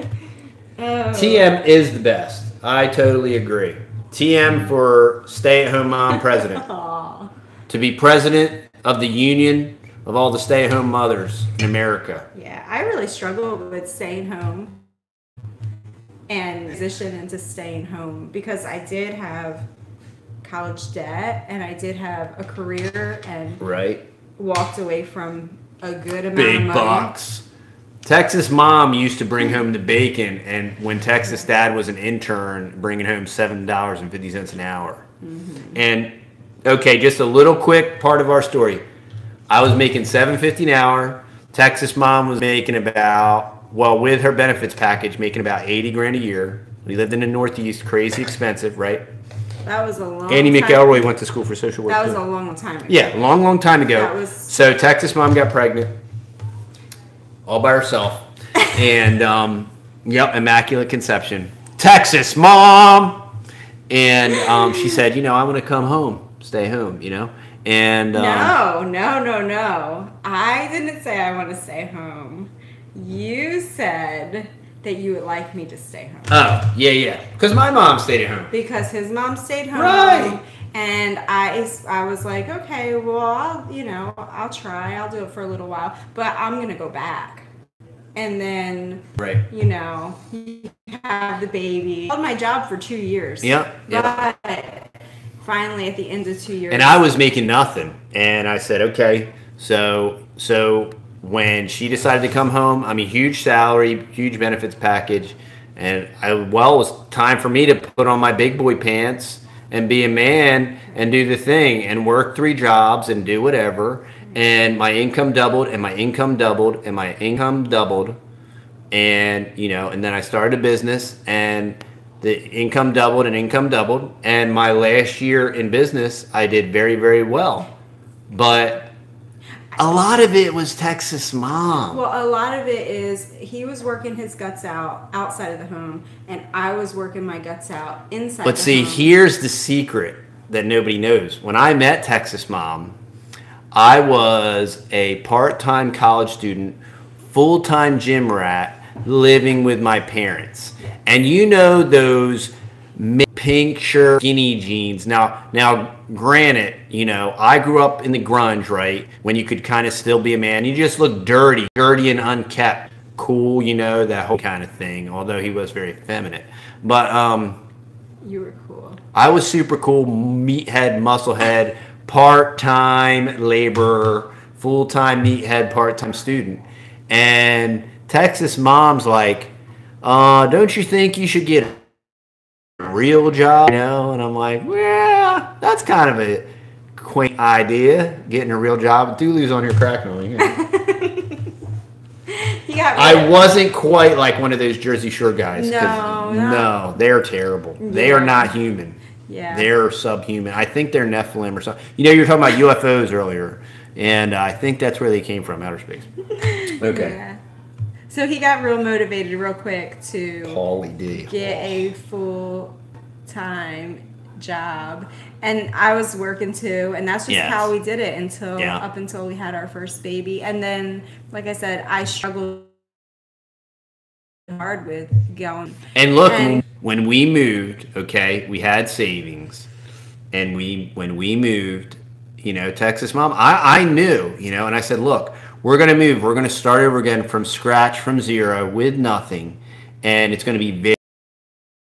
TM is the best. I totally agree. TM for stay-at-home mom president. Aww. To be president of the union of all the stay-at-home mothers in America. Yeah, I really struggle with staying home and transition into staying home because I did have college debt and I did have a career and walked away from a good amount of money. Big bucks. Texas mom used to bring home the bacon, and when Texas dad was an intern, bringing home $7.50 an hour. Mm-hmm. And okay, just a little quick part of our story. I was making $7.50 an hour. Texas mom was making about, well, with her benefits package, making about $80,000 a year. We lived in the Northeast, crazy expensive, right? That was a long Annie time. McElroy went to school for social work. That was a long time ago. Yeah, long time ago. That was... So Texas mom got pregnant, all by herself, and immaculate conception. Texas mom, and she said, you know, I want to come home, stay home, you know, and no. I didn't say I want to stay home. You said that you would like me to stay home. Oh, yeah. Because my mom stayed at home. Because his mom stayed home. Right. And I was like, okay, well, I'll try. I'll do it for a little while. But I'm going to go back. And then, you have the baby. I held my job for 2 years. Yeah. But finally, at the end of 2 years. And I was making nothing. And I said, okay, so when she decided to come home, I mean, huge salary, huge benefits package, and it was time for me to put on my big boy pants and be a man and do the thing and work 3 jobs and do whatever. And my income doubled, and my income doubled, and my income doubled, and and then I started a business, and the income doubled and income doubled. And my last year in business, I did very, very well, but a lot of it was Texas mom. Well, a lot of it is he was working his guts out outside of the home, and I was working my guts out inside the home. But see, here's the secret that nobody knows. When I met Texas mom, I was a part-time college student, full-time gym rat, living with my parents. And those pink shirt, skinny jeans. Now, granted, you know, I grew up in the grunge, right? When you could kind of still be a man. You just look dirty and unkept. Cool, you know, that whole kind of thing. Although he was very effeminate. But, you were cool. I was super cool, meathead, musclehead, part-time laborer, full-time meathead, part-time student. And Texas mom's like, don't you think you should get a real job? You know, and I'm like, well, that's kind of a quaint idea, getting a real job. Dooloowoohoo's on here cracking on you. I wasn't quite like one of those Jersey Shore guys. No, they're terrible. Yeah. They are not human. Yeah. They're subhuman. I think they're Nephilim or something. You know, you were talking about UFOs earlier, and I think that's where they came from, outer space. Okay. Yeah. So he got real motivated real quick to get a full-time job. And I was working too, and that's just how we did it up until we had our first baby. And then, like I said, I struggled hard with going. And look, when we moved, okay, we had savings, and when we moved, you know, Texas mom, I knew, you know, and I said, look, we're going to move. We're going to start over again from scratch, from zero, with nothing, and it's going to be big.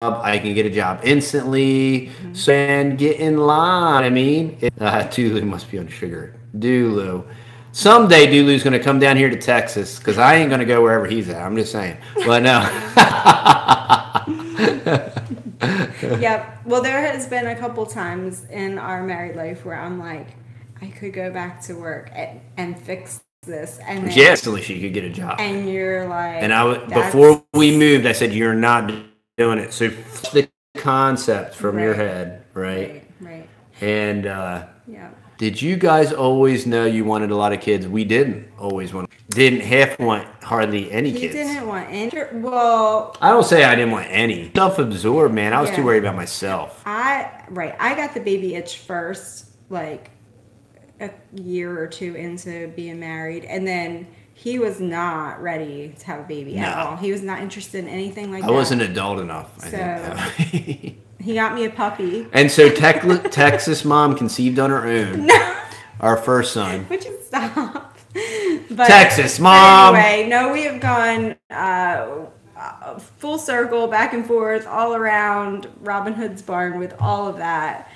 I can get a job instantly, and get in line. I mean, Dooloowoohoo must be on sugar. Dooloowoohoo. Someday Dooloowoohoo's going to come down here to Texas, because I ain't going to go wherever he's at. I'm just saying. But no. Yep. Well, there has been a couple times in our married life where I'm like, I could go back to work and fix this. And then, instantly she could get a job. And you're like, and before we moved, I said, you're not doing it. So the concept from your head, right? Right. And did you guys always know you wanted a lot of kids? We didn't always want. Didn't want hardly any kids. He didn't want any. Well, I don't say I didn't want any. Self-absorbed, man. I was too worried about myself. I got the baby itch first, like a year or two into being married, and then he was not ready to have a baby at all. He was not interested in anything like that. I wasn't adult enough. He got me a puppy. And so Texas mom conceived on her own. No. Our first son. Would you stop? But, Texas mom. Anyway, no, we have gone full circle, back and forth, all around Robin Hood's barn with all of that.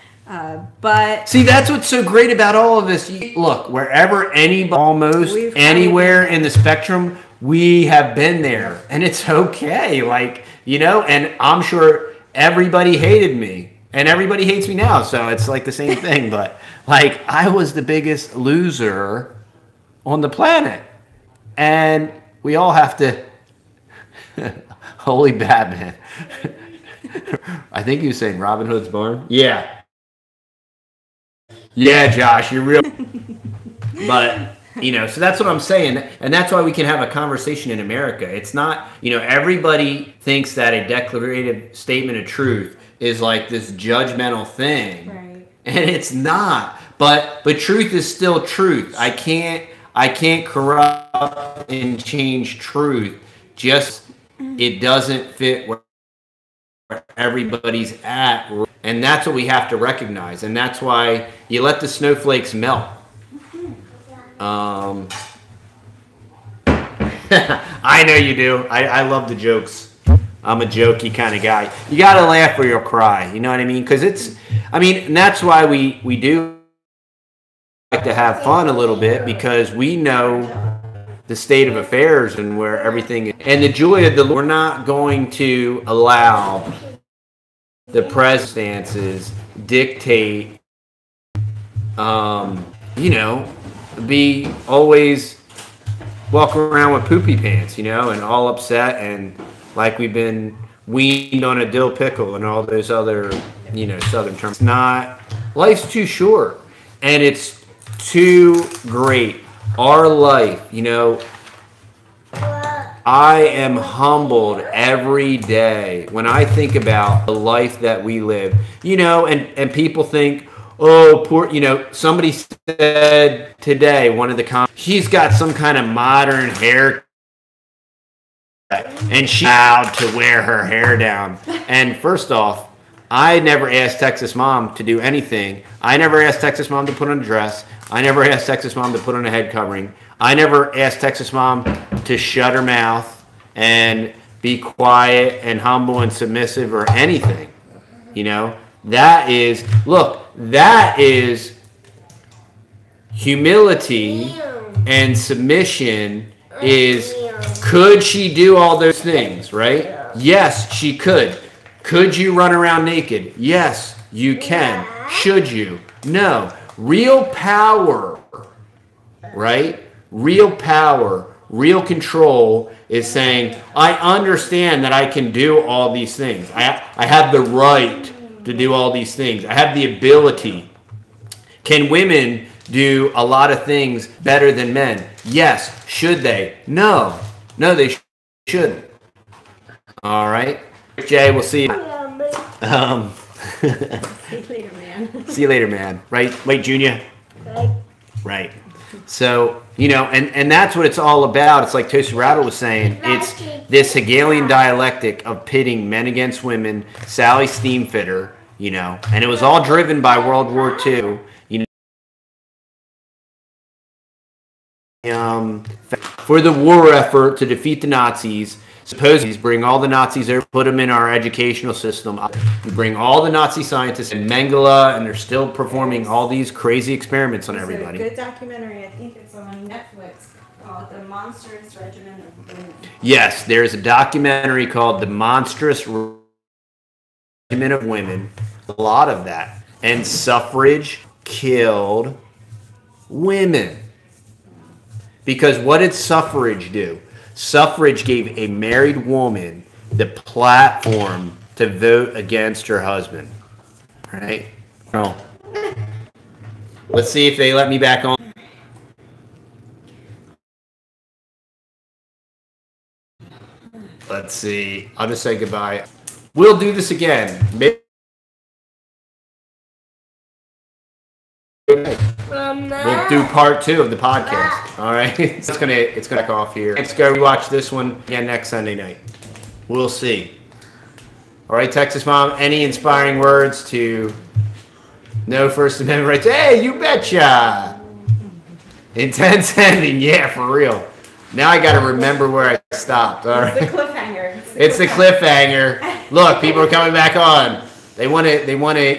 But see, that's what's so great about all of this. Look, wherever almost anywhere in the spectrum, we have been there, and it's okay. Like, you know, and I'm sure everybody hated me, and everybody hates me now. So it's like the same thing. But like, I was the biggest loser on the planet, and we all have to. Holy Batman! I think you were saying Robin Hood's barn. Yeah. Yeah, Josh, you're real. But, you know, so that's what I'm saying. And that's why we can have a conversation in America. It's not, you know, everybody thinks that a declarative statement of truth is like this judgmental thing. Right. And it's not. But truth is still truth. I can't corrupt and change truth. Just it doesn't fit where everybody's at. And that's what we have to recognize. And that's why you let the snowflakes melt. I know you do. I love the jokes. I'm a jokey kind of guy. You got to laugh or you'll cry. You know what I mean? Because and that's why we do like to have fun a little bit, because we know the state of affairs and where everything is. And the joy of the Lord. We're not going to allow the circumstances dictate, you know, be always walk around with poopy pants, you know, and all upset and like we've been weaned on a dill pickle and all those other, you know, southern terms. It's not, life's too short and it's too great. Our life, you know, I am humbled every day when I think about the life that we live, you know, and people think, oh, poor, you know, somebody said today, one of the comments, she's got some kind of modern hair and she's allowed to wear her hair down. And first off, I never asked Texas mom to do anything. I never asked Texas mom to put on a dress. I never asked Texas mom to put on a head covering. I never asked Texas mom to shut her mouth and be quiet and humble and submissive or anything. You know, that is humility and submission is, could she do all those things, right? Yes, she could. Could you run around naked? Yes, you can. Should you? No. Real power, right? Real power, real control is saying, I understand that I can do all these things. I have the right to do all these things. I have the ability. Can women do a lot of things better than men? Yes. Should they? No. No, they shouldn't. All right. Jay, we'll see you. See you later, man. See you later, man. Right, Junior? Right. So, you know, and that's what it's all about. It's like Toasted Rattle was saying. It's this Hegelian dialectic of pitting men against women, Sally Steamfitter, you know, and it was all driven by World War II. You know, for the war effort to defeat the Nazis. Suppose bring all the Nazis over, put them in our educational system. We bring all the Nazi scientists in Mengele, and they're still performing all these crazy experiments on everybody. There's a good documentary, I think it's on Netflix, called The Monstrous Regimen of Women. Yes, there's a documentary called The Monstrous Regimen of Women. A lot of that. And suffrage killed women. Because what did suffrage do? Suffrage gave a married woman the platform to vote against her husband. Right? Oh. Let's see if they let me back on. Let's see. I'll just say goodbye. We'll do this again. We'll do part 2 of the podcast. All right, it's gonna go off here. Let's go watch this one again next Sunday night. We'll see. All right, Texas mom. Any inspiring words to no First Amendment rights? Hey, you betcha. Intense ending, yeah, for real. Now I got to remember where I stopped. All right. It's the cliffhanger. It's the cliffhanger. Look, people are coming back on. They want to.